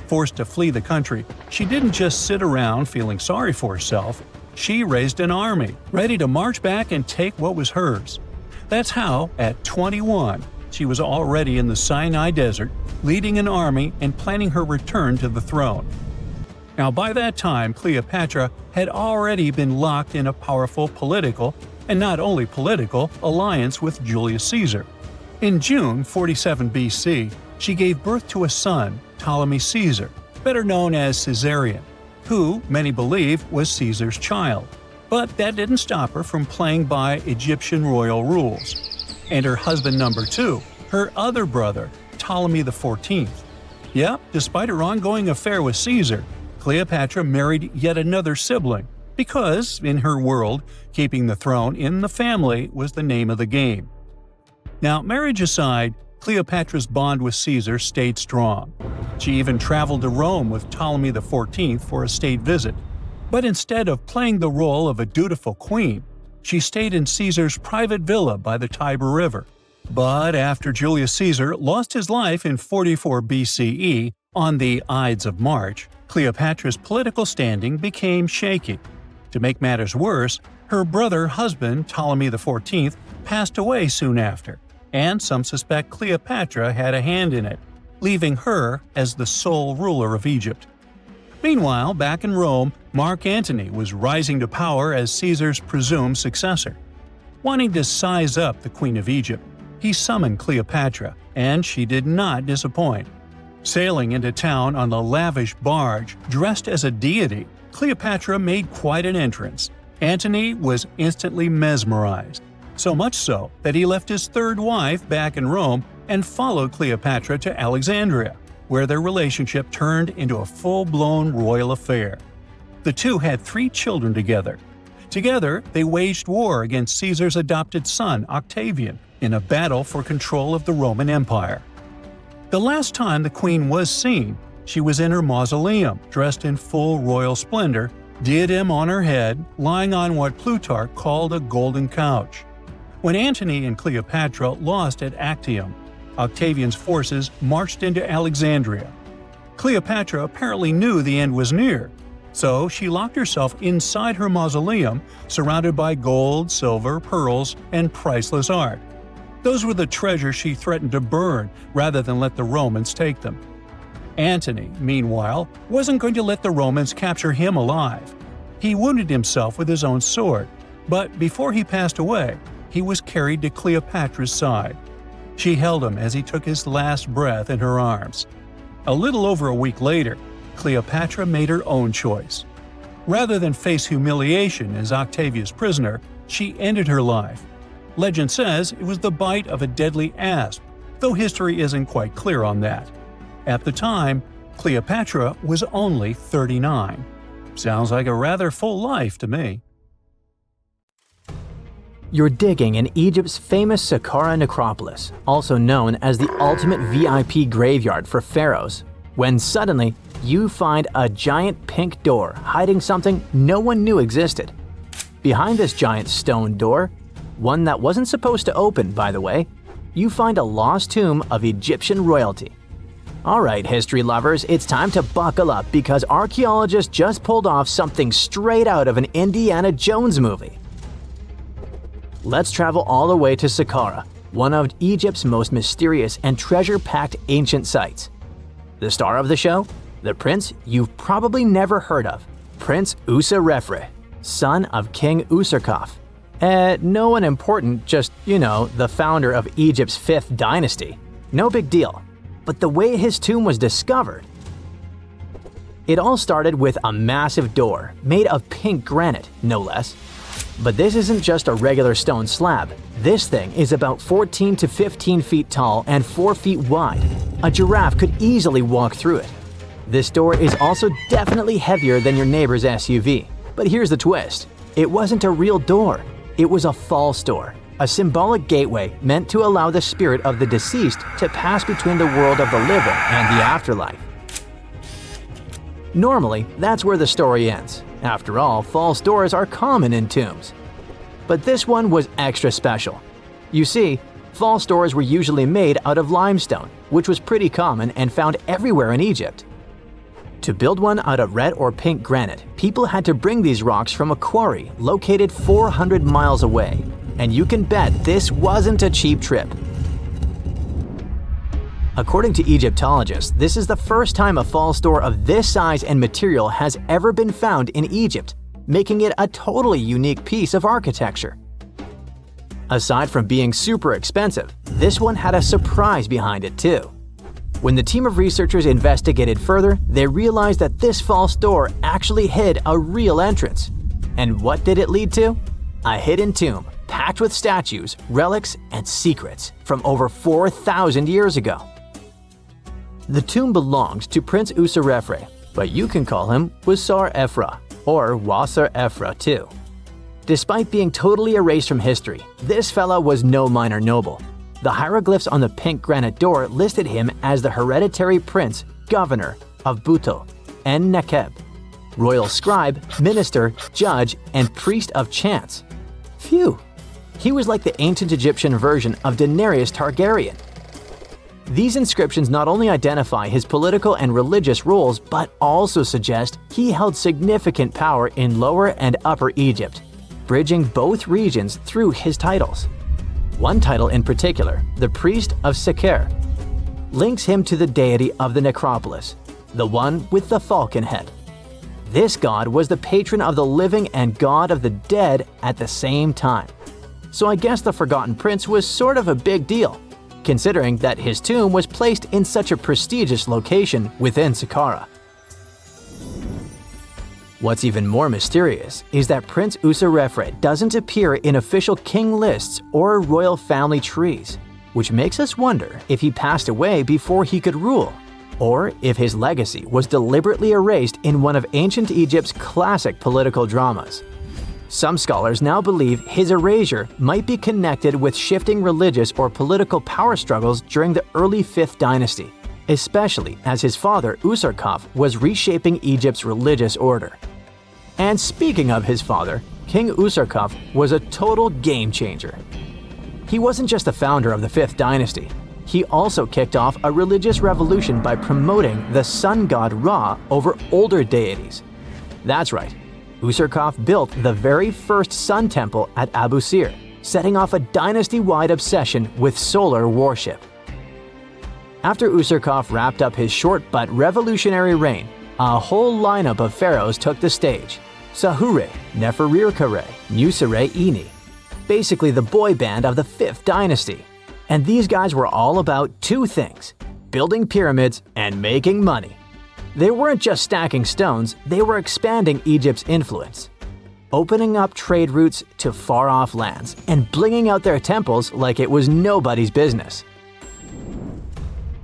Forced to flee the country, she didn't just sit around feeling sorry for herself. She raised an army, ready to march back and take what was hers. That's how, at 21, she was already in the Sinai Desert, leading an army and planning her return to the throne. Now, by that time, Cleopatra had already been locked in a powerful political, and not only political, alliance with Julius Caesar. In June 47 BC, she gave birth to a son, Ptolemy Caesar, better known as Caesarion, who, many believe, was Caesar's child. But that didn't stop her from playing by Egyptian royal rules. And her husband number 2, her other brother, Ptolemy XIV. Yep, despite her ongoing affair with Caesar, Cleopatra married yet another sibling, because, in her world, keeping the throne in the family was the name of the game. Now, marriage aside, Cleopatra's bond with Caesar stayed strong. She even traveled to Rome with Ptolemy XIV for a state visit. But instead of playing the role of a dutiful queen, she stayed in Caesar's private villa by the Tiber River. But after Julius Caesar lost his life in 44 BCE on the Ides of March, Cleopatra's political standing became shaky. To make matters worse, her brother-husband Ptolemy XIV passed away soon after, and some suspect Cleopatra had a hand in it, leaving her as the sole ruler of Egypt. Meanwhile, back in Rome, Mark Antony was rising to power as Caesar's presumed successor. Wanting to size up the Queen of Egypt, he summoned Cleopatra, and she did not disappoint. Sailing into town on the lavish barge, dressed as a deity, Cleopatra made quite an entrance. Antony was instantly mesmerized, so much so that he left his third wife back in Rome and followed Cleopatra to Alexandria, where their relationship turned into a full-blown royal affair. The two had 3 children together. Together, they waged war against Caesar's adopted son, Octavian, in a battle for control of the Roman Empire. The last time the queen was seen, she was in her mausoleum, dressed in full royal splendor, diadem on her head, lying on what Plutarch called a golden couch. When Antony and Cleopatra lost at Actium, Octavian's forces marched into Alexandria. Cleopatra apparently knew the end was near, so she locked herself inside her mausoleum, surrounded by gold, silver, pearls, and priceless art. Those were the treasures she threatened to burn rather than let the Romans take them. Antony, meanwhile, wasn't going to let the Romans capture him alive. He wounded himself with his own sword, but before he passed away, he was carried to Cleopatra's side. She held him as he took his last breath in her arms. A little over a week later, Cleopatra made her own choice. Rather than face humiliation as Octavia's prisoner, she ended her life. Legend says it was the bite of a deadly asp, though history isn't quite clear on that. At the time, Cleopatra was only 39. Sounds like a rather full life to me. You're digging in Egypt's famous Saqqara necropolis, also known as the ultimate VIP graveyard for pharaohs, when suddenly you find a giant pink door hiding something no one knew existed. Behind this giant stone door, one that wasn't supposed to open, by the way, you find a lost tomb of Egyptian royalty. Alright, history lovers, it's time to buckle up because archaeologists just pulled off something straight out of an Indiana Jones movie. Let's travel all the way to Saqqara, one of Egypt's most mysterious and treasure-packed ancient sites. The star of the show? The prince you've probably never heard of, Prince Userefre, son of King Userkaf. No one important, just, the founder of Egypt's 5th dynasty. No big deal. But the way his tomb was discovered… It all started with a massive door, made of pink granite, no less. But this isn't just a regular stone slab. This thing is about 14 to 15 feet tall and 4 feet wide. A giraffe could easily walk through it. This door is also definitely heavier than your neighbor's SUV. But here's the twist. It wasn't a real door. It was a false door, a symbolic gateway meant to allow the spirit of the deceased to pass between the world of the living and the afterlife. Normally, that's where the story ends. After all, false doors are common in tombs. But this one was extra special. You see, false doors were usually made out of limestone, which was pretty common and found everywhere in Egypt. To build one out of red or pink granite, people had to bring these rocks from a quarry located 400 miles away. And you can bet this wasn't a cheap trip. According to Egyptologists, this is the first time a false door of this size and material has ever been found in Egypt, making it a totally unique piece of architecture. Aside from being super expensive, this one had a surprise behind it too. When the team of researchers investigated further, they realized that this false door actually hid a real entrance. And what did it lead to? A hidden tomb, packed with statues, relics, and secrets from over 4,000 years ago. The tomb belonged to Prince Userefre, but you can call him Wasar-Efra, or Wasar-Efra too. Despite being totally erased from history, this fella was no minor noble. The hieroglyphs on the pink granite door listed him as the hereditary prince, governor of Buto, En-Nekeb, royal scribe, minister, judge, and priest of chance. Phew! He was like the ancient Egyptian version of Daenerys Targaryen. These inscriptions not only identify his political and religious roles, but also suggest he held significant power in Lower and Upper Egypt, bridging both regions through his titles. One title in particular, the priest of Sekher, links him to the deity of the necropolis, the one with the falcon head. This god was the patron of the living and god of the dead at the same time. So I guess the Forgotten Prince was sort of a big deal, considering that his tomb was placed in such a prestigious location within Saqqara. What's even more mysterious is that Prince Userefre doesn't appear in official king lists or royal family trees, which makes us wonder if he passed away before he could rule, or if his legacy was deliberately erased in one of ancient Egypt's classic political dramas. Some scholars now believe his erasure might be connected with shifting religious or political power struggles during the early 5th dynasty, especially as his father Userkaf was reshaping Egypt's religious order. And speaking of his father, King Userkaf was a total game changer. He wasn't just the founder of the 5th dynasty, he also kicked off a religious revolution by promoting the sun god Ra over older deities. That's right, Userkaf built the very first sun temple at Abu Sir, setting off a dynasty-wide obsession with solar worship. After Userkaf wrapped up his short but revolutionary reign, a whole lineup of pharaohs took the stage. Sahure, Nefertiti, Nusret-Ini, basically the boy band of the 5th dynasty. And these guys were all about two things: building pyramids and making money. They weren't just stacking stones, they were expanding Egypt's influence, opening up trade routes to far-off lands and blinging out their temples like it was nobody's business.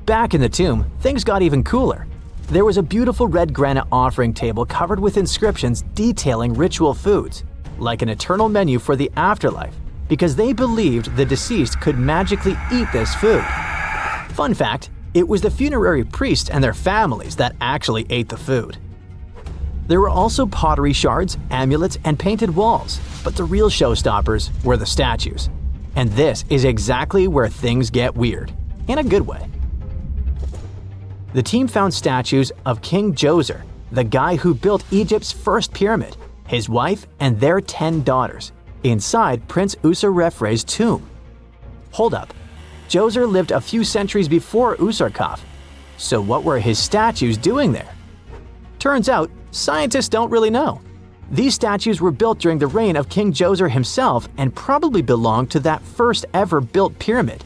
Back in the tomb, things got even cooler. There was a beautiful red granite offering table covered with inscriptions detailing ritual foods, like an eternal menu for the afterlife, because they believed the deceased could magically eat this food. Fun fact, it was the funerary priests and their families that actually ate the food. There were also pottery shards, amulets, and painted walls, but the real showstoppers were the statues. And this is exactly where things get weird, in a good way. The team found statues of King Djoser, the guy who built Egypt's first pyramid, his wife, and their 10 daughters, inside Prince Userefre's tomb. Hold up, Djoser lived a few centuries before Usarkaf, so what were his statues doing there? Turns out, scientists don't really know. These statues were built during the reign of King Djoser himself and probably belonged to that first ever built pyramid.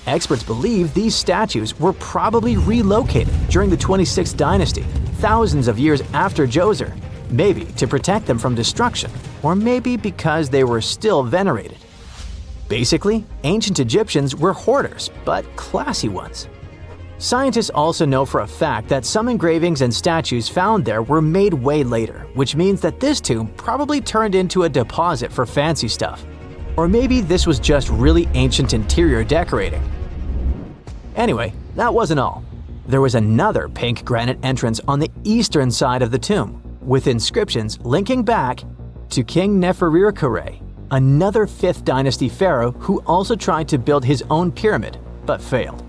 Experts believe these statues were probably relocated during the 26th dynasty, thousands of years after Djoser, maybe to protect them from destruction, or maybe because they were still venerated. Basically, ancient Egyptians were hoarders, but classy ones. Scientists also know for a fact that some engravings and statues found there were made way later, which means that this tomb probably turned into a deposit for fancy stuff. Or maybe this was just really ancient interior decorating. Anyway, that wasn't all. There was another pink granite entrance on the eastern side of the tomb, with inscriptions linking back to King Nefertiti, another 5th dynasty pharaoh who also tried to build his own pyramid, but failed.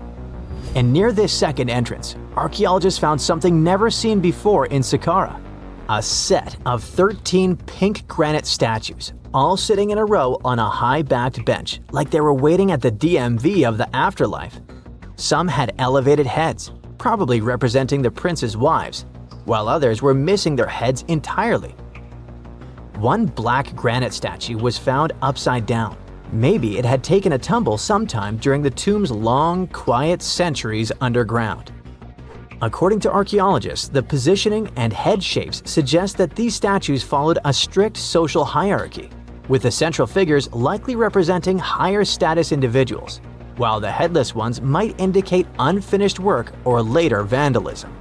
And near this second entrance, archaeologists found something never seen before in Saqqara: a set of 13 pink granite statues, all sitting in a row on a high-backed bench, like they were waiting at the DMV of the afterlife. Some had elevated heads, probably representing the prince's wives, while others were missing their heads entirely. One black granite statue was found upside down. Maybe it had taken a tumble sometime during the tomb's long, quiet centuries underground. According to archaeologists, the positioning and head shapes suggest that these statues followed a strict social hierarchy, with the central figures likely representing higher status individuals, while the headless ones might indicate unfinished work or later vandalism.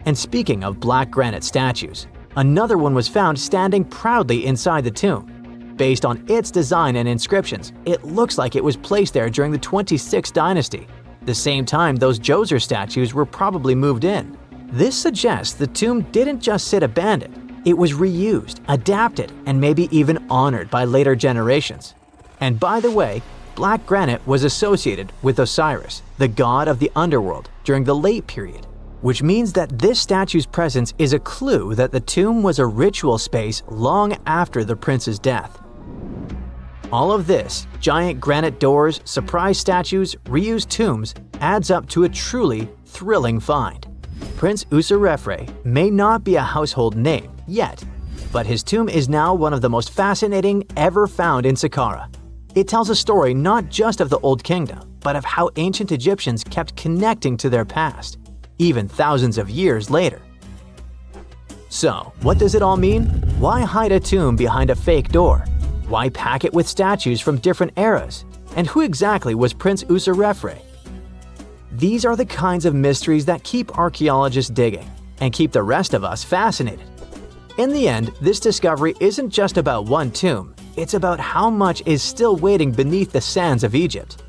And speaking of black granite statues, another one was found standing proudly inside the tomb. Based on its design and inscriptions, it looks like it was placed there during the 26th dynasty, the same time those Djoser statues were probably moved in. This suggests the tomb didn't just sit abandoned, it was reused, adapted, and maybe even honored by later generations. And by the way, black granite was associated with Osiris, the god of the underworld, during the late period, which means that this statue's presence is a clue that the tomb was a ritual space long after the prince's death. All of this, giant granite doors, surprise statues, reused tombs, adds up to a truly thrilling find. Prince Userefre may not be a household name yet, but his tomb is now one of the most fascinating ever found in Saqqara. It tells a story not just of the Old Kingdom, but of how ancient Egyptians kept connecting to their past, even thousands of years later. So, what does it all mean? Why hide a tomb behind a fake door? Why pack it with statues from different eras? And who exactly was Prince Userefre? These are the kinds of mysteries that keep archaeologists digging and keep the rest of us fascinated. In the end, this discovery isn't just about one tomb, it's about how much is still waiting beneath the sands of Egypt.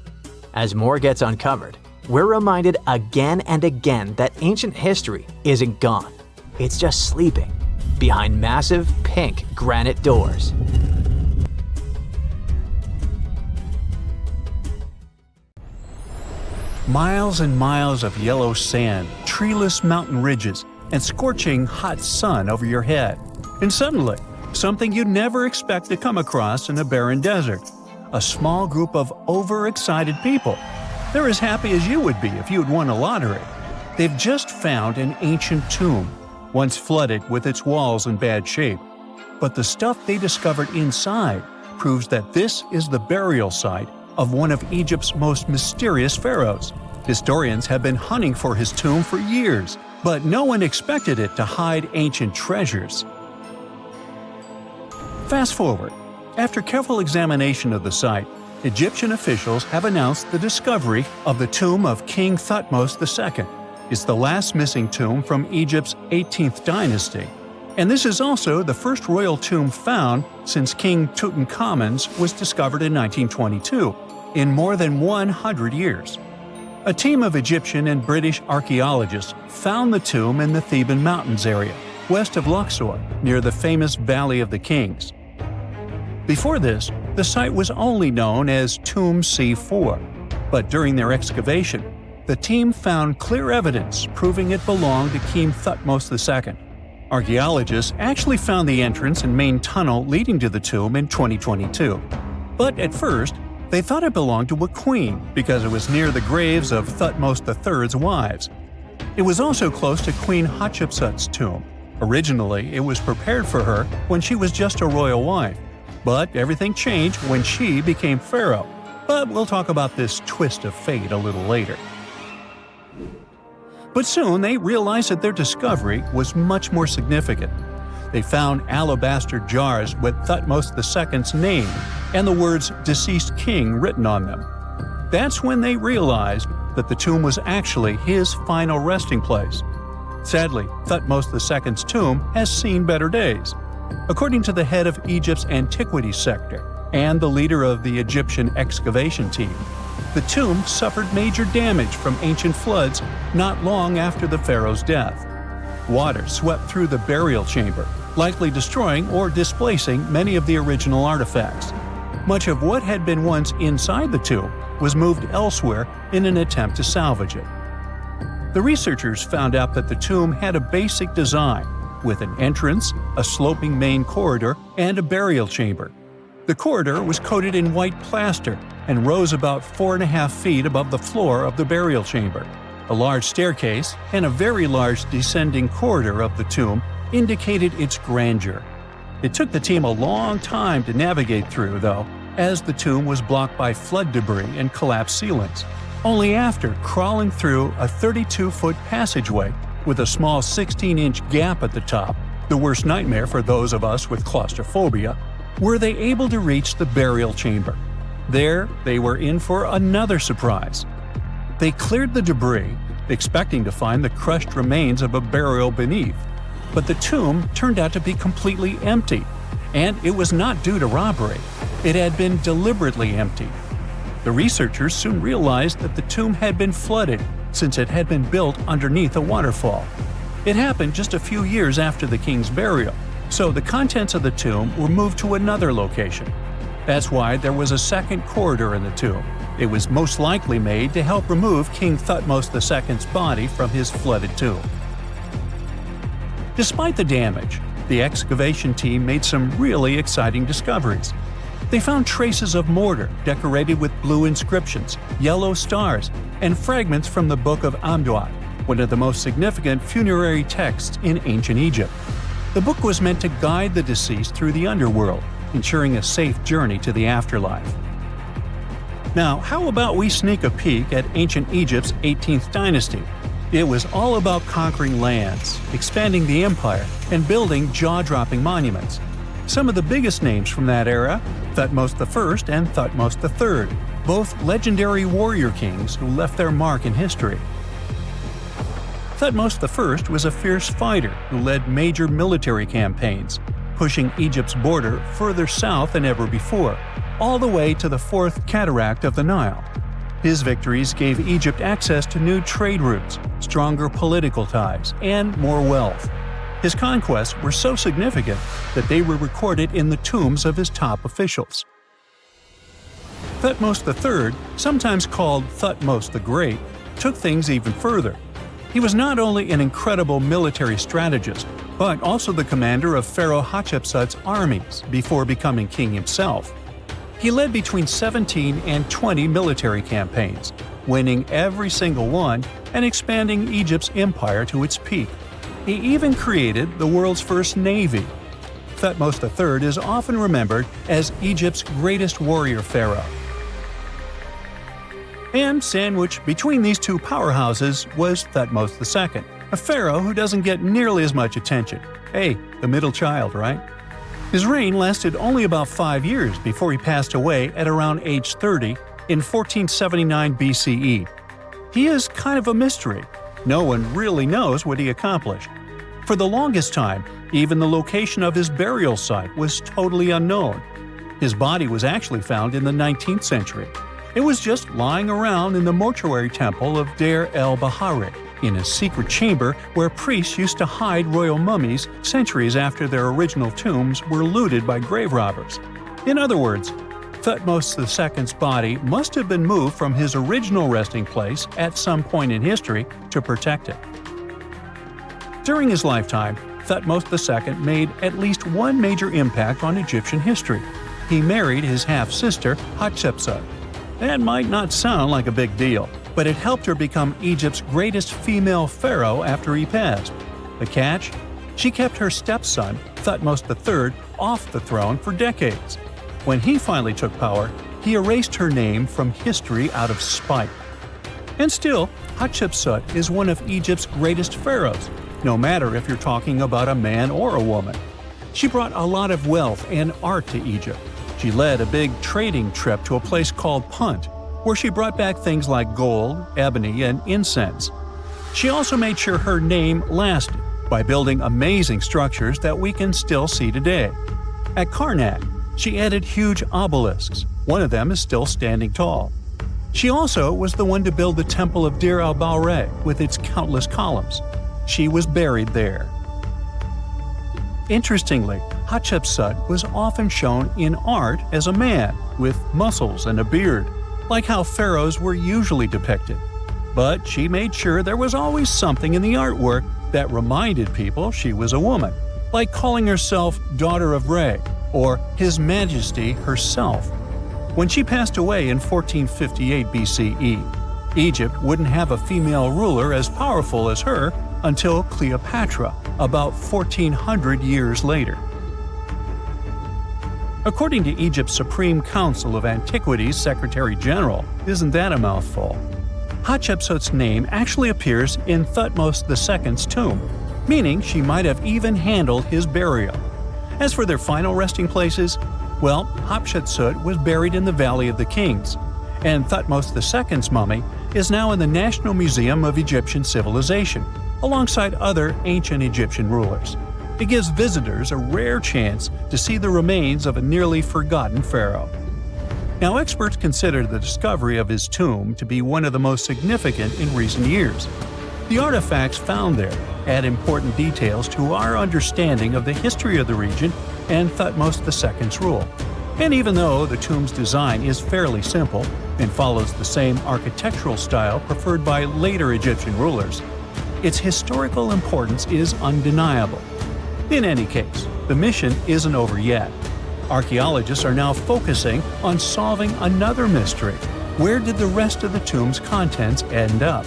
As more gets uncovered, we're reminded again and again that ancient history isn't gone. It's just sleeping behind massive pink granite doors. Miles and miles of yellow sand, treeless mountain ridges, and scorching hot sun over your head. And suddenly, something you'd never expect to come across in a barren desert. A small group of overexcited people. They're as happy as you would be if you'd won a lottery. They've just found an ancient tomb, once flooded with its walls in bad shape. But the stuff they discovered inside proves that this is the burial site of one of Egypt's most mysterious pharaohs. Historians have been hunting for his tomb for years, but no one expected it to hide ancient treasures. Fast forward. After careful examination of the site, Egyptian officials have announced the discovery of the tomb of King Thutmose II. It's the last missing tomb from Egypt's 18th dynasty, and this is also the first royal tomb found since King Tutankhamun's was discovered in 1922, in more than 100 years. A team of Egyptian and British archaeologists found the tomb in the Theban Mountains area, west of Luxor, near the famous Valley of the Kings. Before this, the site was only known as Tomb C4, but during their excavation, the team found clear evidence proving it belonged to King Thutmose II. Archaeologists actually found the entrance and main tunnel leading to the tomb in 2022. But at first, they thought it belonged to a queen because it was near the graves of Thutmose III's wives. It was also close to Queen Hatshepsut's tomb. Originally, it was prepared for her when she was just a royal wife, but everything changed when she became pharaoh. But we'll talk about this twist of fate a little later. But soon they realized that their discovery was much more significant. They found alabaster jars with Thutmose II's name and the words "deceased king" written on them. That's when they realized that the tomb was actually his final resting place. Sadly, Thutmose II's tomb has seen better days. According to the head of Egypt's antiquities sector and the leader of the Egyptian excavation team, the tomb suffered major damage from ancient floods not long after the pharaoh's death. Water swept through the burial chamber, likely destroying or displacing many of the original artifacts. Much of what had been once inside the tomb was moved elsewhere in an attempt to salvage it. The researchers found out that the tomb had a basic design, with an entrance, a sloping main corridor, and a burial chamber. The corridor was coated in white plaster and rose about 4.5 feet above the floor of the burial chamber. A large staircase and a very large descending corridor of the tomb indicated its grandeur. It took the team a long time to navigate through, though, as the tomb was blocked by flood debris and collapsed ceilings. Only after crawling through a 32-foot passageway with a small 16-inch gap at the top, the worst nightmare for those of us with claustrophobia, were they able to reach the burial chamber. There, they were in for another surprise. They cleared the debris, expecting to find the crushed remains of a burial beneath. But the tomb turned out to be completely empty, and it was not due to robbery. It had been deliberately emptied. The researchers soon realized that the tomb had been flooded since it had been built underneath a waterfall. It happened just a few years after the king's burial, so the contents of the tomb were moved to another location. That's why there was a second corridor in the tomb. It was most likely made to help remove King Thutmose II's body from his flooded tomb. Despite the damage, the excavation team made some really exciting discoveries. They found traces of mortar decorated with blue inscriptions, yellow stars, and fragments from the Book of Amduat, one of the most significant funerary texts in ancient Egypt. The book was meant to guide the deceased through the underworld, ensuring a safe journey to the afterlife. Now, how about we sneak a peek at ancient Egypt's 18th dynasty? It was all about conquering lands, expanding the empire, and building jaw-dropping monuments. Some of the biggest names from that era, Thutmose I and Thutmose III, both legendary warrior kings who left their mark in history. Thutmose I was a fierce fighter who led major military campaigns, pushing Egypt's border further south than ever before, all the way to the fourth cataract of the Nile. His victories gave Egypt access to new trade routes, stronger political ties, and more wealth. His conquests were so significant that they were recorded in the tombs of his top officials. Thutmose III, sometimes called Thutmose the Great, took things even further. He was not only an incredible military strategist, but also the commander of Pharaoh Hatshepsut's armies before becoming king himself. He led between 17 and 20 military campaigns, winning every single one and expanding Egypt's empire to its peak. He even created the world's first navy. Thutmose III is often remembered as Egypt's greatest warrior pharaoh. And sandwiched between these two powerhouses was Thutmose II, a pharaoh who doesn't get nearly as much attention. Hey, the middle child, right? His reign lasted only about 5 years before he passed away at around age 30 in 1479 BCE. He is kind of a mystery. No one really knows what he accomplished. For the longest time, even the location of his burial site was totally unknown. His body was actually found in the 19th century. It was just lying around in the mortuary temple of Deir el-Bahari, in a secret chamber where priests used to hide royal mummies centuries after their original tombs were looted by grave robbers. In other words, Thutmose II's body must have been moved from his original resting place at some point in history to protect it. During his lifetime, Thutmose II made at least one major impact on Egyptian history. He married his half-sister Hatshepsut. That might not sound like a big deal, but it helped her become Egypt's greatest female pharaoh after he passed. The catch? She kept her stepson, Thutmose III, off the throne for decades. When he finally took power, he erased her name from history out of spite. And still, Hatshepsut is one of Egypt's greatest pharaohs, no matter if you're talking about a man or a woman. She brought a lot of wealth and art to Egypt. She led a big trading trip to a place called Punt, where she brought back things like gold, ebony, and incense. She also made sure her name lasted by building amazing structures that we can still see today. At Karnak, she added huge obelisks. One of them is still standing tall. She also was the one to build the Temple of Deir el-Bahari with its countless columns. She was buried there. Interestingly, Hatshepsut was often shown in art as a man, with muscles and a beard, like how pharaohs were usually depicted. But she made sure there was always something in the artwork that reminded people she was a woman, like calling herself Daughter of Re, or His Majesty herself. When she passed away in 1458 BCE, Egypt wouldn't have a female ruler as powerful as her until Cleopatra, about 1400 years later. According to Egypt's Supreme Council of Antiquities Secretary General, isn't that a mouthful? Hatshepsut's name actually appears in Thutmose II's tomb, meaning she might have even handled his burial. As for their final resting places, well, Hatshepsut was buried in the Valley of the Kings, and Thutmose II's mummy is now in the National Museum of Egyptian Civilization, alongside other ancient Egyptian rulers. It gives visitors a rare chance to see the remains of a nearly forgotten pharaoh. Now, experts consider the discovery of his tomb to be one of the most significant in recent years. The artifacts found there add important details to our understanding of the history of the region and Thutmose II's rule. And even though the tomb's design is fairly simple and follows the same architectural style preferred by later Egyptian rulers, its historical importance is undeniable. In any case, the mission isn't over yet. Archaeologists are now focusing on solving another mystery. Where did the rest of the tomb's contents end up?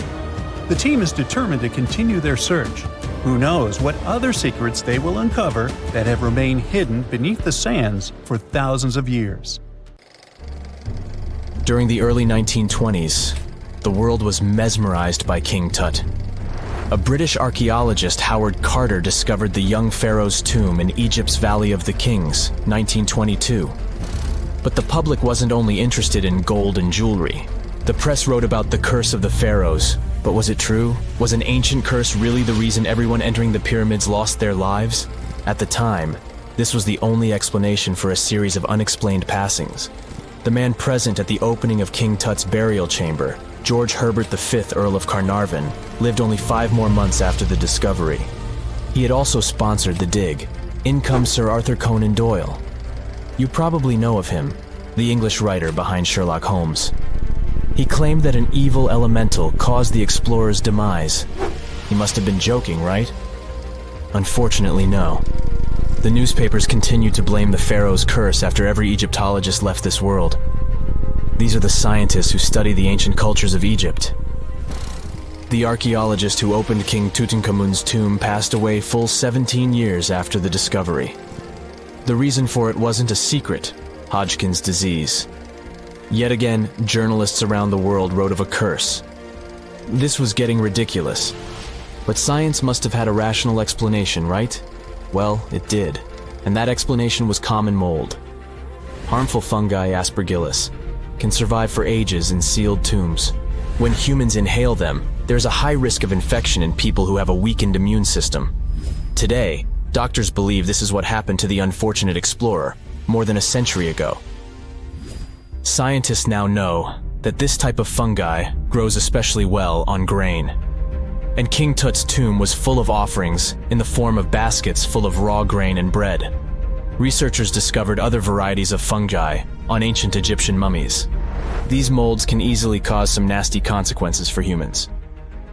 The team is determined to continue their search. Who knows what other secrets they will uncover that have remained hidden beneath the sands for thousands of years. During the early 1920s, the world was mesmerized by King Tut. A British archaeologist, Howard Carter, discovered the young pharaoh's tomb in Egypt's Valley of the Kings, 1922. But the public wasn't only interested in gold and jewelry. The press wrote about the curse of the pharaohs. But was it true? Was an ancient curse really the reason everyone entering the pyramids lost their lives? At the time, this was the only explanation for a series of unexplained passings. The man present at the opening of King Tut's burial chamber, George Herbert V, Earl of Carnarvon, lived only 5 more months after the discovery. He had also sponsored the dig. In comes Sir Arthur Conan Doyle. You probably know of him, the English writer behind Sherlock Holmes. He claimed that an evil elemental caused the explorer's demise. He must have been joking, right? Unfortunately, no. The newspapers continued to blame the pharaoh's curse after every Egyptologist left this world. These are the scientists who study the ancient cultures of Egypt. The archaeologist who opened King Tutankhamun's tomb passed away full 17 years after the discovery. The reason for it wasn't a secret: Hodgkin's disease. Yet again, journalists around the world wrote of a curse. This was getting ridiculous. But science must have had a rational explanation, right? Well, it did. And that explanation was common mold. Harmful fungi, Aspergillus, can survive for ages in sealed tombs. When humans inhale them, there's a high risk of infection in people who have a weakened immune system. Today, doctors believe this is what happened to the unfortunate explorer more than a century ago. Scientists now know that this type of fungi grows especially well on grain. And King Tut's tomb was full of offerings in the form of baskets full of raw grain and bread. Researchers discovered other varieties of fungi on ancient Egyptian mummies. These molds can easily cause some nasty consequences for humans.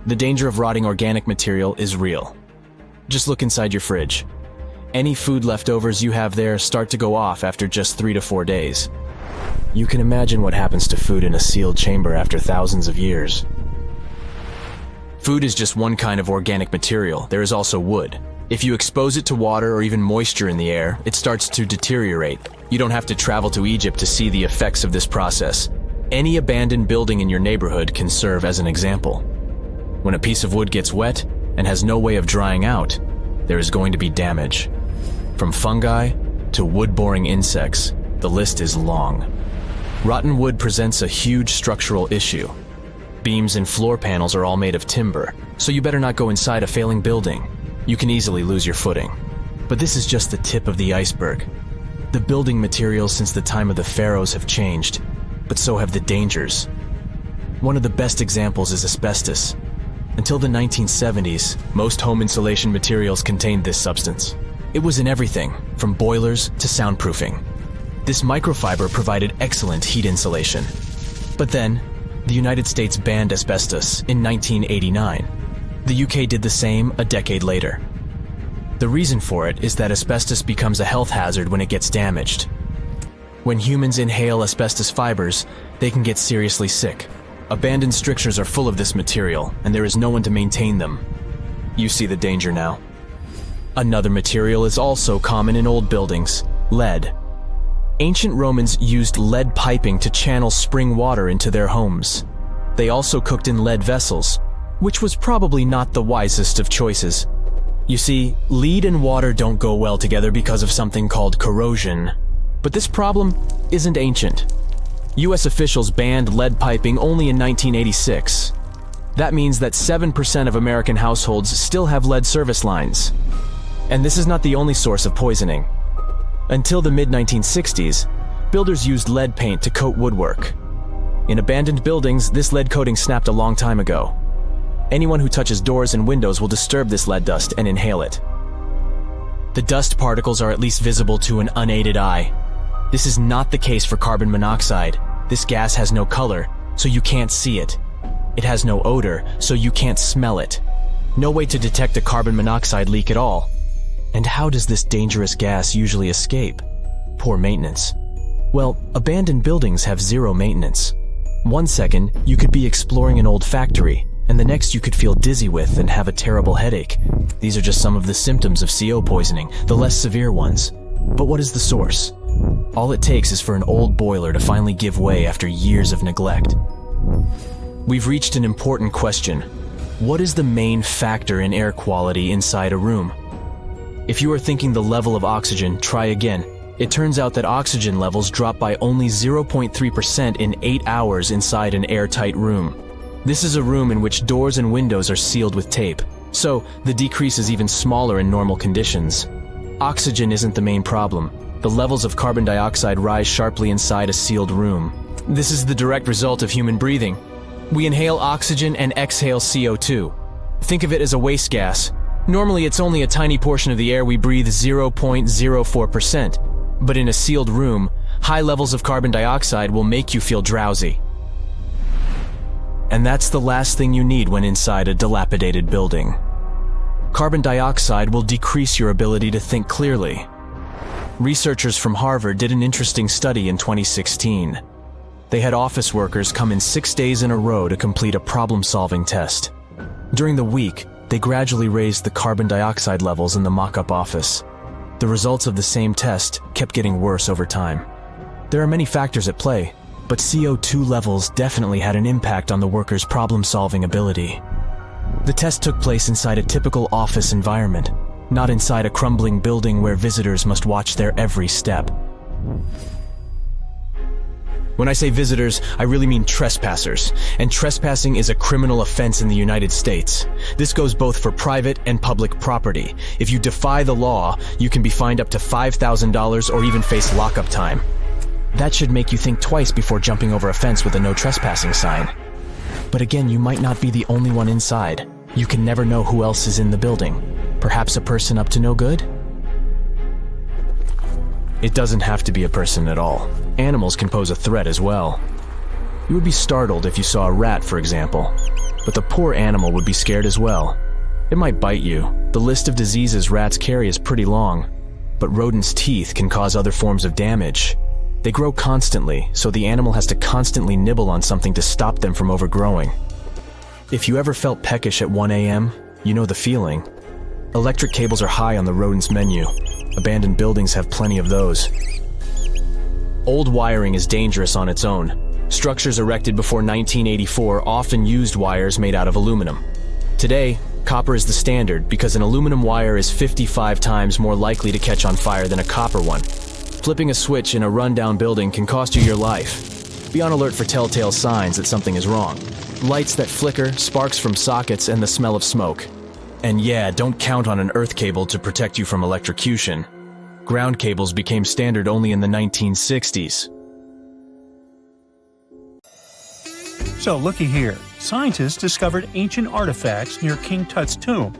The danger of rotting organic material is real. Just look inside your fridge. Any food leftovers you have there start to go off after just 3 to 4 days. You can imagine what happens to food in a sealed chamber after thousands of years. Food is just one kind of organic material. There is also wood. If you expose it to water or even moisture in the air, it starts to deteriorate. You don't have to travel to Egypt to see the effects of this process. Any abandoned building in your neighborhood can serve as an example. When a piece of wood gets wet and has no way of drying out, there is going to be damage. From fungi to wood-boring insects, the list is long. Rotten wood presents a huge structural issue. Beams and floor panels are all made of timber, so you better not go inside a failing building. You can easily lose your footing. But this is just the tip of the iceberg. The building materials since the time of the pharaohs have changed, but so have the dangers. One of the best examples is asbestos. Until the 1970s, most home insulation materials contained this substance. It was in everything, from boilers to soundproofing. This microfiber provided excellent heat insulation. But then, the United States banned asbestos in 1989. The UK did the same a decade later. The reason for it is that asbestos becomes a health hazard when it gets damaged. When humans inhale asbestos fibers, they can get seriously sick. Abandoned strictures are full of this material, and there is no one to maintain them. You see the danger now. Another material is also common in old buildings: lead. Ancient Romans used lead piping to channel spring water into their homes. They also cooked in lead vessels, which was probably not the wisest of choices. You see, lead and water don't go well together because of something called corrosion. But this problem isn't ancient. US officials banned lead piping only in 1986. That means that 7% of American households still have lead service lines. And this is not the only source of poisoning. Until the mid-1960s, builders used lead paint to coat woodwork. In abandoned buildings, this lead coating snapped a long time ago. Anyone who touches doors and windows will disturb this lead dust and inhale it. The dust particles are at least visible to an unaided eye. This is not the case for carbon monoxide. This gas has no color, so you can't see it. It has no odor, so you can't smell it. No way to detect a carbon monoxide leak at all. And how does this dangerous gas usually escape? Poor maintenance. Well, abandoned buildings have zero maintenance. 1 second, you could be exploring an old factory, and the next you could feel dizzy with and have a terrible headache. These are just some of the symptoms of CO poisoning, the less severe ones. But what is the source? All it takes is for an old boiler to finally give way after years of neglect. We've reached an important question. What is the main factor in air quality inside a room? If you are thinking the level of oxygen, try again. It turns out that oxygen levels drop by only 0.3% in 8 hours inside an airtight room. This is a room in which doors and windows are sealed with tape, so the decrease is even smaller in normal conditions. Oxygen isn't the main problem. The levels of carbon dioxide rise sharply inside a sealed room. This is the direct result of human breathing. We inhale oxygen and exhale CO2. Think of it as a waste gas. Normally, it's only a tiny portion of the air we breathe, 0.04%. But in a sealed room, high levels of carbon dioxide will make you feel drowsy. And that's the last thing you need when inside a dilapidated building. Carbon dioxide will decrease your ability to think clearly. Researchers from Harvard did an interesting study in 2016. They had office workers come in 6 days in a row to complete a problem-solving test. During the week, they gradually raised the carbon dioxide levels in the mock-up office. The results of the same test kept getting worse over time. There are many factors at play, but CO2 levels definitely had an impact on the workers' problem-solving ability. The test took place inside a typical office environment, not inside a crumbling building where visitors must watch their every step. When I say visitors, I really mean trespassers, and trespassing is a criminal offense in the United States. This goes both for private and public property. If you defy the law, you can be fined up to $5,000 or even face lockup time. That should make you think twice before jumping over a fence with a no trespassing sign. But again, you might not be the only one inside. You can never know who else is in the building. Perhaps a person up to no good? It doesn't have to be a person at all. Animals can pose a threat as well. You would be startled if you saw a rat, for example. But the poor animal would be scared as well. It might bite you. The list of diseases rats carry is pretty long. But rodents' teeth can cause other forms of damage. They grow constantly, so the animal has to constantly nibble on something to stop them from overgrowing. If you ever felt peckish at 1 a.m., you know the feeling. Electric cables are high on the rodents' menu. Abandoned buildings have plenty of those. Old wiring is dangerous on its own. Structures erected before 1984 often used wires made out of aluminum. Today, copper is the standard because an aluminum wire is 55 times more likely to catch on fire than a copper one. Flipping a switch in a rundown building can cost you your life. Be on alert for telltale signs that something is wrong. Lights that flicker, sparks from sockets, and the smell of smoke. And yeah, don't count on an earth cable to protect you from electrocution. Ground cables became standard only in the 1960s. So looky here, scientists discovered ancient artifacts near King Tut's tomb.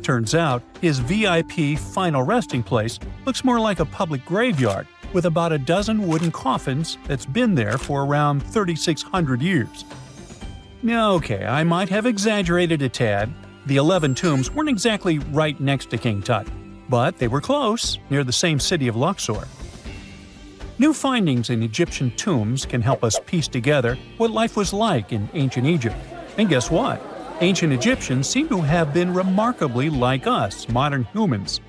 Turns out, his VIP final resting place looks more like a public graveyard with about a dozen wooden coffins that's been there for around 3,600 years. Now, okay, I might have exaggerated a tad. The 11 tombs weren't exactly right next to King Tut, but they were close, near the same city of Luxor. New findings in Egyptian tombs can help us piece together what life was like in ancient Egypt. And guess what? Ancient Egyptians seem to have been remarkably like us, modern humans.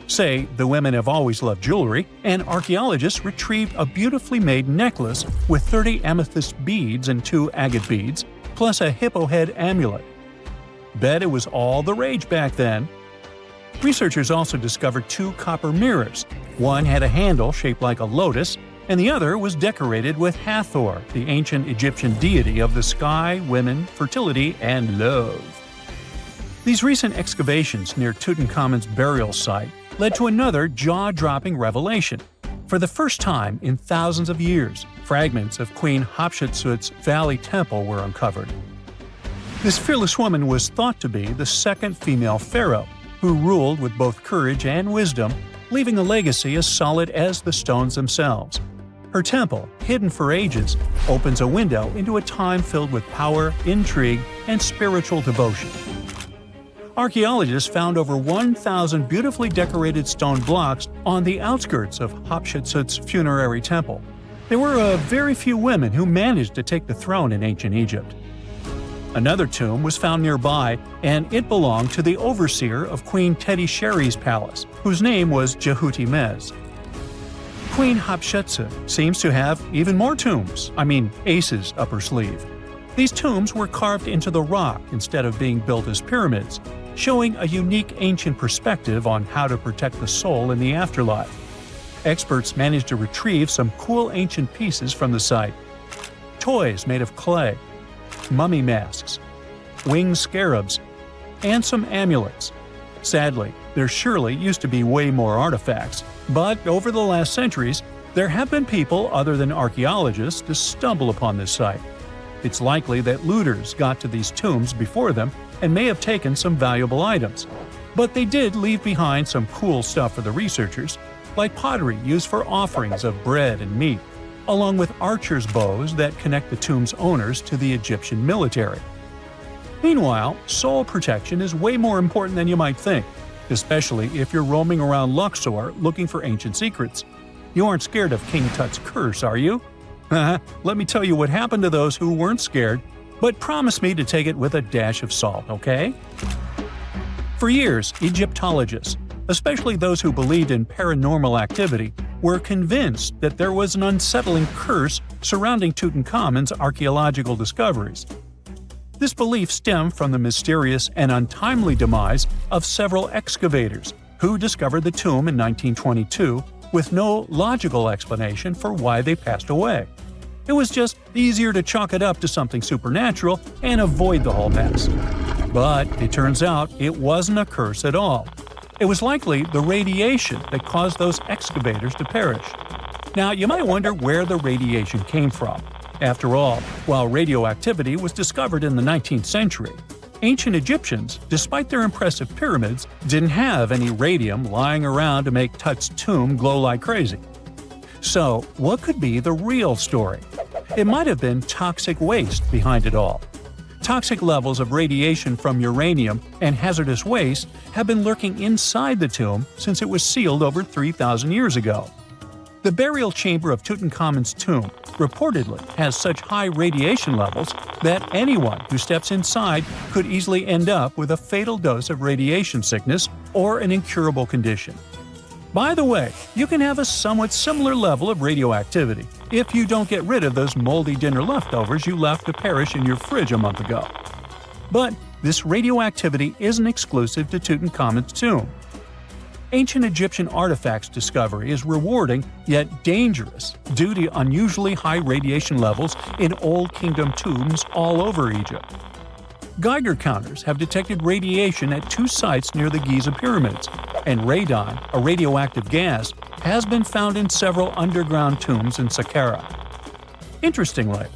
Say, the women have always loved jewelry, and archaeologists retrieved a beautifully made necklace with 30 amethyst beads and 2 agate beads, plus a hippo head amulet. Bet it was all the rage back then. Researchers also discovered 2 copper mirrors. One had a handle shaped like a lotus, and the other was decorated with Hathor, the ancient Egyptian deity of the sky, women, fertility, and love. These recent excavations near Tutankhamun's burial site led to another jaw-dropping revelation. For the first time in thousands of years, fragments of Queen Hatshepsut's Valley Temple were uncovered. This fearless woman was thought to be the second female pharaoh, who ruled with both courage and wisdom, leaving a legacy as solid as the stones themselves. Her temple, hidden for ages, opens a window into a time filled with power, intrigue, and spiritual devotion. Archaeologists found over 1,000 beautifully decorated stone blocks on the outskirts of Hatshepsut's funerary temple. There were very few women who managed to take the throne in ancient Egypt. Another tomb was found nearby, and it belonged to the overseer of Queen Teti Sheri's palace, whose name was Jehuti-Mez. Queen Hatshepsut seems to have even more tombs, aces up her sleeve. These tombs were carved into the rock instead of being built as pyramids, showing a unique ancient perspective on how to protect the soul in the afterlife. Experts managed to retrieve some cool ancient pieces from the site. Toys made of clay, mummy masks, winged scarabs, and some amulets. Sadly, there surely used to be way more artifacts, but over the last centuries, there have been people other than archaeologists to stumble upon this site. It's likely that looters got to these tombs before them and may have taken some valuable items. But they did leave behind some cool stuff for the researchers, like pottery used for offerings of bread and meat, along with archers' bows that connect the tomb's owners to the Egyptian military. Meanwhile, soul protection is way more important than you might think, especially if you're roaming around Luxor looking for ancient secrets. You aren't scared of King Tut's curse, are you? Let me tell you what happened to those who weren't scared, but promise me to take it with a dash of salt, okay? For years, Egyptologists, especially those who believed in paranormal activity, were convinced that there was an unsettling curse surrounding Tutankhamun's archaeological discoveries. This belief stemmed from the mysterious and untimely demise of several excavators who discovered the tomb in 1922 with no logical explanation for why they passed away. It was just easier to chalk it up to something supernatural and avoid the whole mess. But it turns out it wasn't a curse at all. It was likely the radiation that caused those excavators to perish. Now, you might wonder where the radiation came from. After all, while radioactivity was discovered in the 19th century, ancient Egyptians, despite their impressive pyramids, didn't have any radium lying around to make Tut's tomb glow like crazy. So, what could be the real story? It might have been toxic waste behind it all. Toxic levels of radiation from uranium and hazardous waste have been lurking inside the tomb since it was sealed over 3,000 years ago. The burial chamber of Tutankhamun's tomb reportedly has such high radiation levels that anyone who steps inside could easily end up with a fatal dose of radiation sickness or an incurable condition. By the way, you can have a somewhat similar level of radioactivity if you don't get rid of those moldy dinner leftovers you left to perish in your fridge a month ago. But this radioactivity isn't exclusive to Tutankhamun's tomb. Ancient Egyptian artifacts discovery is rewarding yet dangerous due to unusually high radiation levels in Old Kingdom tombs all over Egypt. Geiger counters have detected radiation at 2 sites near the Giza pyramids, and radon, a radioactive gas, has been found in several underground tombs in Saqqara. Interestingly,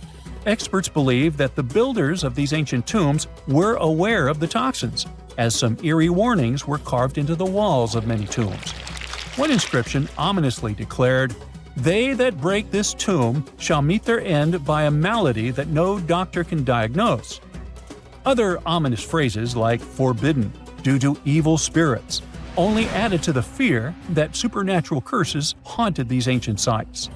experts believe that the builders of these ancient tombs were aware of the toxins, as some eerie warnings were carved into the walls of many tombs. One inscription ominously declared, "They that break this tomb shall meet their end by a malady that no doctor can diagnose." Other ominous phrases like "forbidden," "due to evil spirits," only added to the fear that supernatural curses haunted these ancient sites.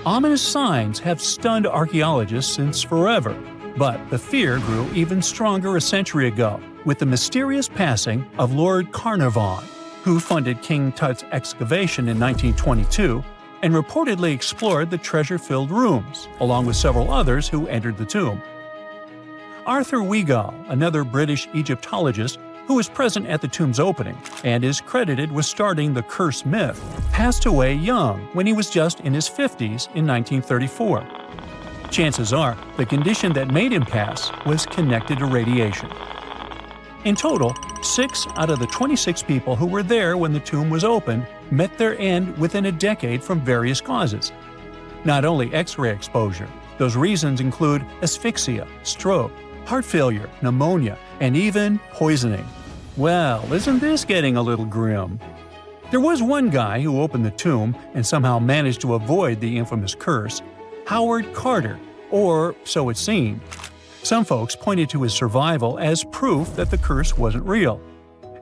Ominous signs have stunned archaeologists since forever, but the fear grew even stronger a century ago with the mysterious passing of Lord Carnarvon, who funded King Tut's excavation in 1922 and reportedly explored the treasure-filled rooms, along with several others who entered the tomb. Arthur Weigall, another British Egyptologist who was present at the tomb's opening and is credited with starting the curse myth, passed away young when he was just in his 50s in 1934. Chances are the condition that made him pass was connected to radiation. In total, 6 out of the 26 people who were there when the tomb was opened met their end within a decade from various causes. Not only X-ray exposure, those reasons include asphyxia, stroke, heart failure, pneumonia, and even poisoning. Well, isn't this getting a little grim? There was one guy who opened the tomb and somehow managed to avoid the infamous curse, Howard Carter, or so it seemed. Some folks pointed to his survival as proof that the curse wasn't real.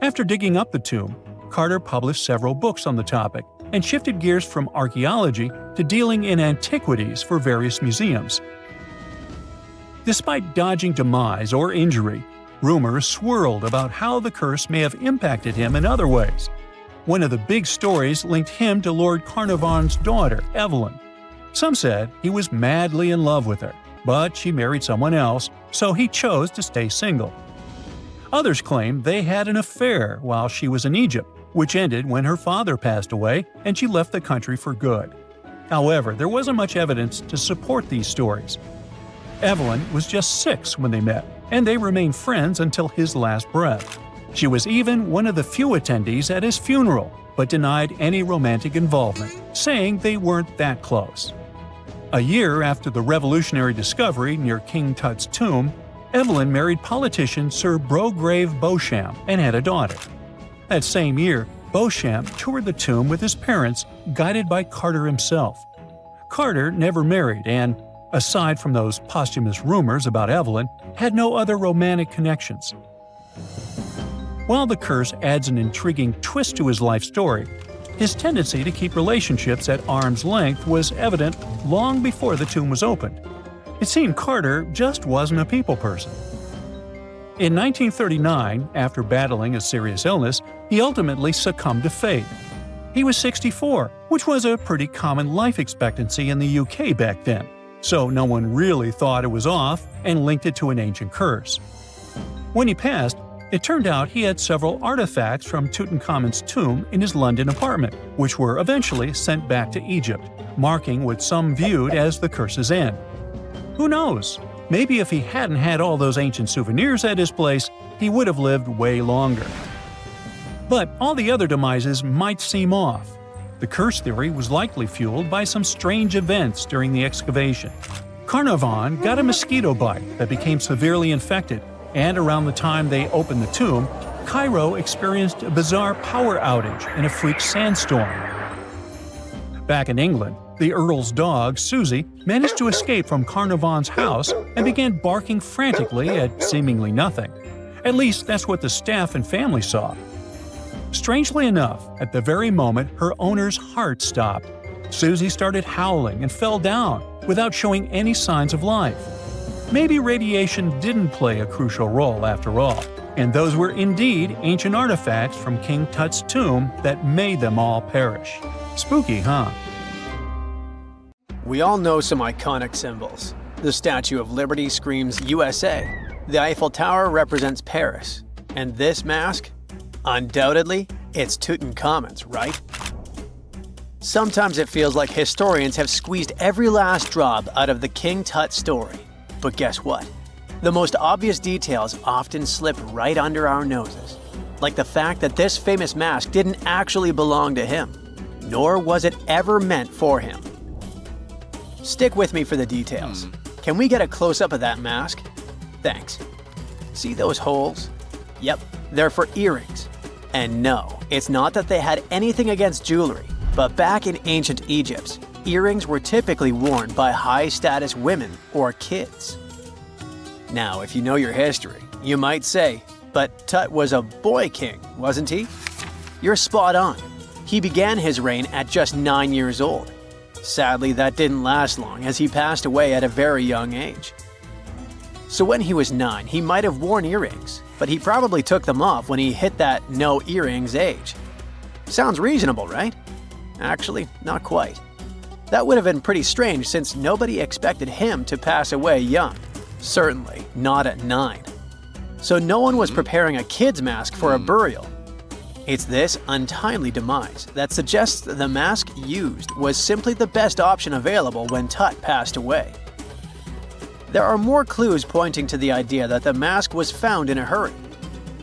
After digging up the tomb, Carter published several books on the topic and shifted gears from archaeology to dealing in antiquities for various museums. Despite dodging demise or injury, rumors swirled about how the curse may have impacted him in other ways. One of the big stories linked him to Lord Carnarvon's daughter, Evelyn. Some said he was madly in love with her, but she married someone else, so he chose to stay single. Others claimed they had an affair while she was in Egypt, which ended when her father passed away and she left the country for good. However, there wasn't much evidence to support these stories. Evelyn was just 6 when they met, and they remained friends until his last breath. She was even one of the few attendees at his funeral, but denied any romantic involvement, saying they weren't that close. A year after the revolutionary discovery near King Tut's tomb, Evelyn married politician Sir Brograve Beauchamp and had a daughter. That same year, Beauchamp toured the tomb with his parents, guided by Carter himself. Carter never married and, aside from those posthumous rumors about Evelyn, had no other romantic connections. While the curse adds an intriguing twist to his life story, his tendency to keep relationships at arm's length was evident long before the tomb was opened. It seemed Carter just wasn't a people person. In 1939, after battling a serious illness, he ultimately succumbed to fate. He was 64, which was a pretty common life expectancy in the UK back then. so no one really thought it was off and linked it to an ancient curse. When he passed, it turned out he had several artifacts from Tutankhamun's tomb in his London apartment, which were eventually sent back to Egypt, marking what some viewed as the curse's end. Who knows? Maybe if he hadn't had all those ancient souvenirs at his place, he would have lived way longer. But all the other demises might seem off. The curse theory was likely fueled by some strange events during the excavation. Carnarvon got a mosquito bite that became severely infected, and around the time they opened the tomb, Cairo experienced a bizarre power outage and a freak sandstorm. Back in England, the Earl's dog, Susie, managed to escape from Carnarvon's house and began barking frantically at seemingly nothing. At least that's what the staff and family saw. Strangely enough, at the very moment her owner's heart stopped, Susie started howling and fell down without showing any signs of life. Maybe radiation didn't play a crucial role after all, and those were indeed ancient artifacts from King Tut's tomb that made them all perish. Spooky, huh? We all know some iconic symbols. The Statue of Liberty screams USA. The Eiffel Tower represents Paris. And this mask? Undoubtedly, it's Tutankhamun's, right? Sometimes it feels like historians have squeezed every last drop out of the King Tut story. But guess what? The most obvious details often slip right under our noses. Like the fact that this famous mask didn't actually belong to him, nor was it ever meant for him. Stick with me for the details. Can we get a close-up of that mask? Thanks. See those holes? Yep, they're for earrings. And no, it's not that they had anything against jewelry, but back in ancient Egypt, earrings were typically worn by high-status women or kids. Now, if you know your history, you might say, but Tut was a boy king, wasn't he? You're spot on. He began his reign at just 9 years old. Sadly, that didn't last long as he passed away at a very young age. So when he was 9, he might have worn earrings, but he probably took them off when he hit that no earrings age. Sounds reasonable, right? Actually, not quite. That would have been pretty strange since nobody expected him to pass away young. Certainly not at 9. So no one was preparing a kid's mask for a burial. It's this untimely demise that suggests that the mask used was simply the best option available when Tut passed away. There are more clues pointing to the idea that the mask was found in a hurry.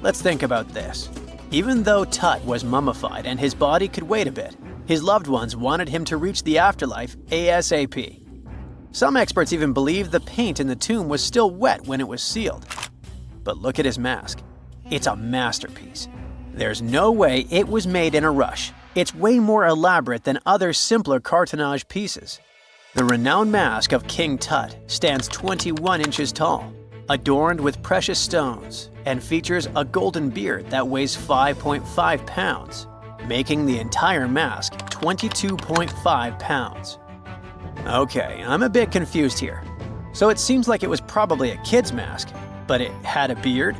Let's think about this. Even though Tut was mummified and his body could wait a bit, his loved ones wanted him to reach the afterlife ASAP. Some experts even believe the paint in the tomb was still wet when it was sealed. But look at his mask. It's a masterpiece. There's no way it was made in a rush. It's way more elaborate than other simpler cartonnage pieces. The renowned mask of King Tut stands 21 inches tall, adorned with precious stones, and features a golden beard that weighs 5.5 pounds, making the entire mask 22.5 pounds. Okay, I'm a bit confused here. So it seems like it was probably a kid's mask, but it had a beard?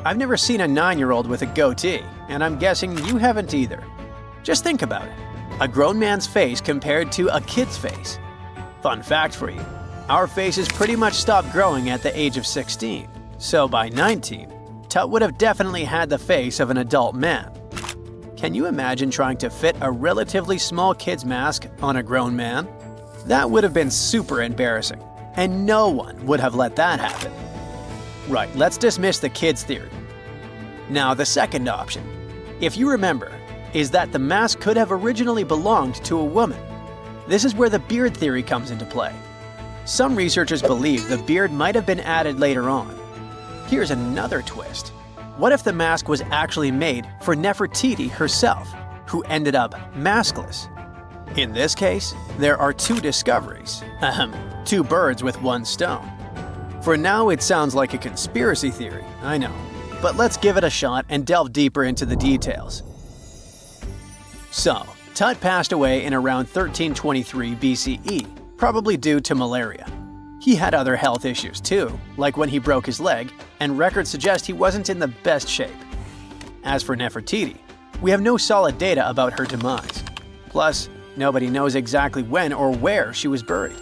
I've never seen a 9-year-old with a goatee, and I'm guessing you haven't either. Just think about it. A grown man's face compared to a kid's face. Fun fact for you, our faces pretty much stopped growing at the age of 16, so by 19, Tut would have definitely had the face of an adult man. Can you imagine trying to fit a relatively small kid's mask on a grown man? That would have been super embarrassing, and no one would have let that happen. Right, let's dismiss the kids theory. Now the second option, if you remember, is that the mask could have originally belonged to a woman. This is where the beard theory comes into play. Some researchers believe the beard might have been added later on. Here's another twist. What if the mask was actually made for Nefertiti herself, who ended up maskless? In this case, there are two discoveries. Two birds with one stone. For now, it sounds like a conspiracy theory, I know. But let's give it a shot and delve deeper into the details. So, Tut passed away in around 1323 BCE, probably due to malaria. He had other health issues too, like when he broke his leg, and records suggest he wasn't in the best shape. As for Nefertiti, we have no solid data about her demise. Plus, nobody knows exactly when or where she was buried.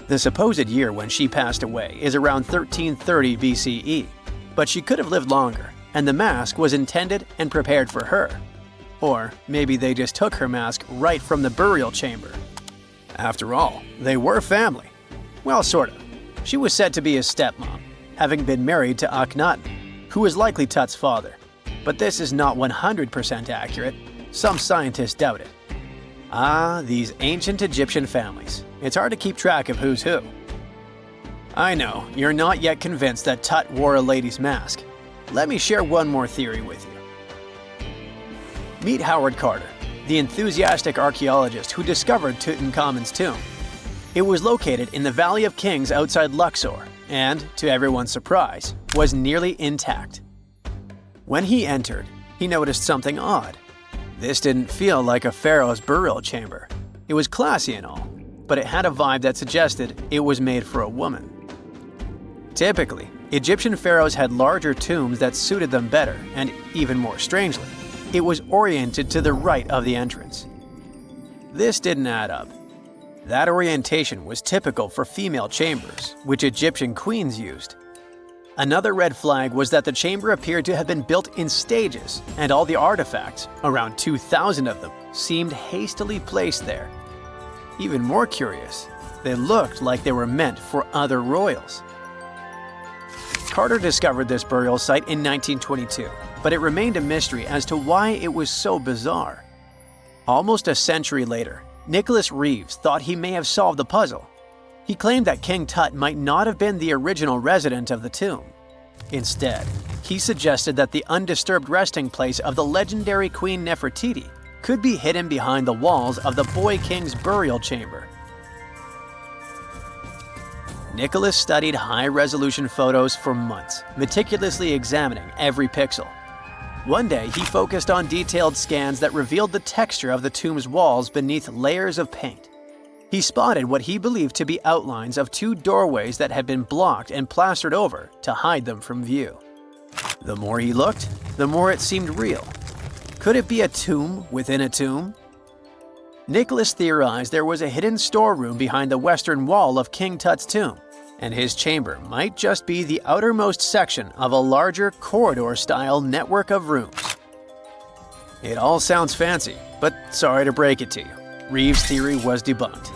The supposed year when she passed away is around 1330 BCE, but she could have lived longer, and the mask was intended and prepared for her. Or maybe they just took her mask right from the burial chamber. After all, they were family. Well, sort of. She was said to be his stepmom, having been married to Akhenaten, who was likely Tut's father. But this is not 100% accurate. Some scientists doubt it. Ah, these ancient Egyptian families. It's hard to keep track of who's who. I know, you're not yet convinced that Tut wore a lady's mask. Let me share one more theory with you. Meet Howard Carter, the enthusiastic archaeologist who discovered Tutankhamun's tomb. It was located in the Valley of Kings outside Luxor and, to everyone's surprise, was nearly intact. When he entered, he noticed something odd. This didn't feel like a pharaoh's burial chamber. It was classy and all, but it had a vibe that suggested it was made for a woman. Typically, Egyptian pharaohs had larger tombs that suited them better, and even more strangely, it was oriented to the right of the entrance. This didn't add up. That orientation was typical for female chambers, which Egyptian queens used. Another red flag was that the chamber appeared to have been built in stages, and all the artifacts, around 2,000 of them, seemed hastily placed there. Even more curious, they looked like they were meant for other royals. Carter discovered this burial site in 1922, but it remained a mystery as to why it was so bizarre. Almost a century later, Nicholas Reeves thought he may have solved the puzzle. He claimed that King Tut might not have been the original resident of the tomb. Instead, he suggested that the undisturbed resting place of the legendary Queen Nefertiti could be hidden behind the walls of the boy king's burial chamber. Nicholas studied high-resolution photos for months, meticulously examining every pixel. One day, he focused on detailed scans that revealed the texture of the tomb's walls beneath layers of paint. He spotted what he believed to be outlines of two doorways that had been blocked and plastered over to hide them from view. The more he looked, the more it seemed real. Could it be a tomb within a tomb? Nicholas theorized there was a hidden storeroom behind the western wall of King Tut's tomb, and his chamber might just be the outermost section of a larger corridor-style network of rooms. It all sounds fancy, but sorry to break it to you, Reeves' theory was debunked.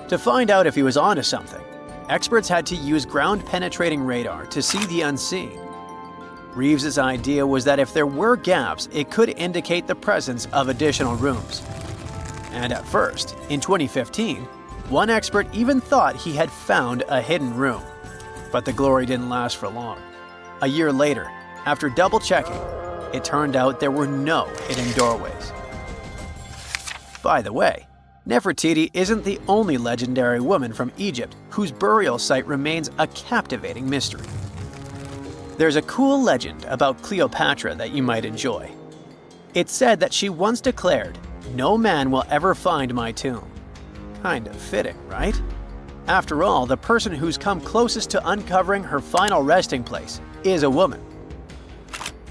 To find out if he was onto something, experts had to use ground-penetrating radar to see the unseen. Reeves' idea was that if there were gaps, it could indicate the presence of additional rooms. And at first, in 2015, one expert even thought he had found a hidden room. But the glory didn't last for long. A year later, after double-checking, it turned out there were no hidden doorways. By the way, Nefertiti isn't the only legendary woman from Egypt whose burial site remains a captivating mystery. There's a cool legend about Cleopatra that you might enjoy. It's said that she once declared, "No man will ever find my tomb." Kind of fitting, right? After all, the person who's come closest to uncovering her final resting place is a woman.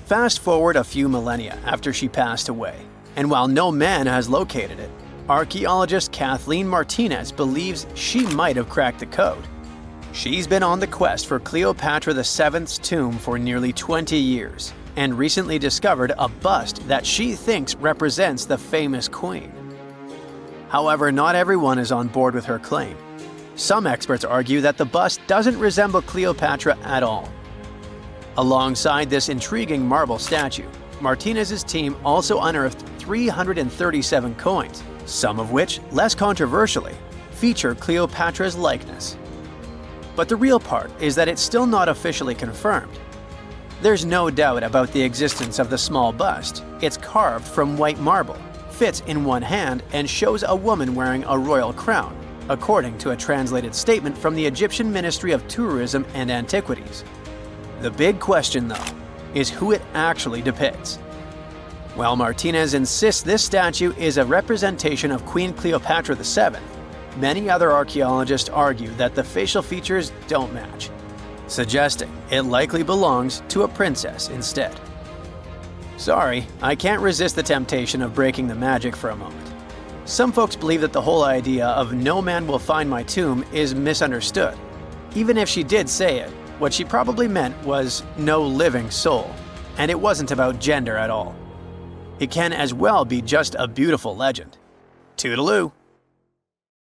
Fast forward a few millennia after she passed away, and while no man has located it, archaeologist Kathleen Martinez believes she might have cracked the code. She's been on the quest for Cleopatra VII's tomb for nearly 20 years, and recently discovered a bust that she thinks represents the famous queen. However, not everyone is on board with her claim. Some experts argue that the bust doesn't resemble Cleopatra at all. Alongside this intriguing marble statue, Martinez's team also unearthed 337 coins, some of which, less controversially, feature Cleopatra's likeness. But the real part is that it's still not officially confirmed. There's no doubt about the existence of the small bust. It's carved from white marble, fits in one hand, and shows a woman wearing a royal crown, according to a translated statement from the Egyptian Ministry of Tourism and Antiquities. The big question, though, is who it actually depicts. While Martinez insists this statue is a representation of Queen Cleopatra VII, many other archaeologists argue that the facial features don't match, suggesting it likely belongs to a princess instead. Sorry, I can't resist the temptation of breaking the magic for a moment. Some folks believe that the whole idea of "no man will find my tomb" is misunderstood. Even if she did say it, what she probably meant was "no living soul," and it wasn't about gender at all. It can as well be just a beautiful legend. Toodaloo!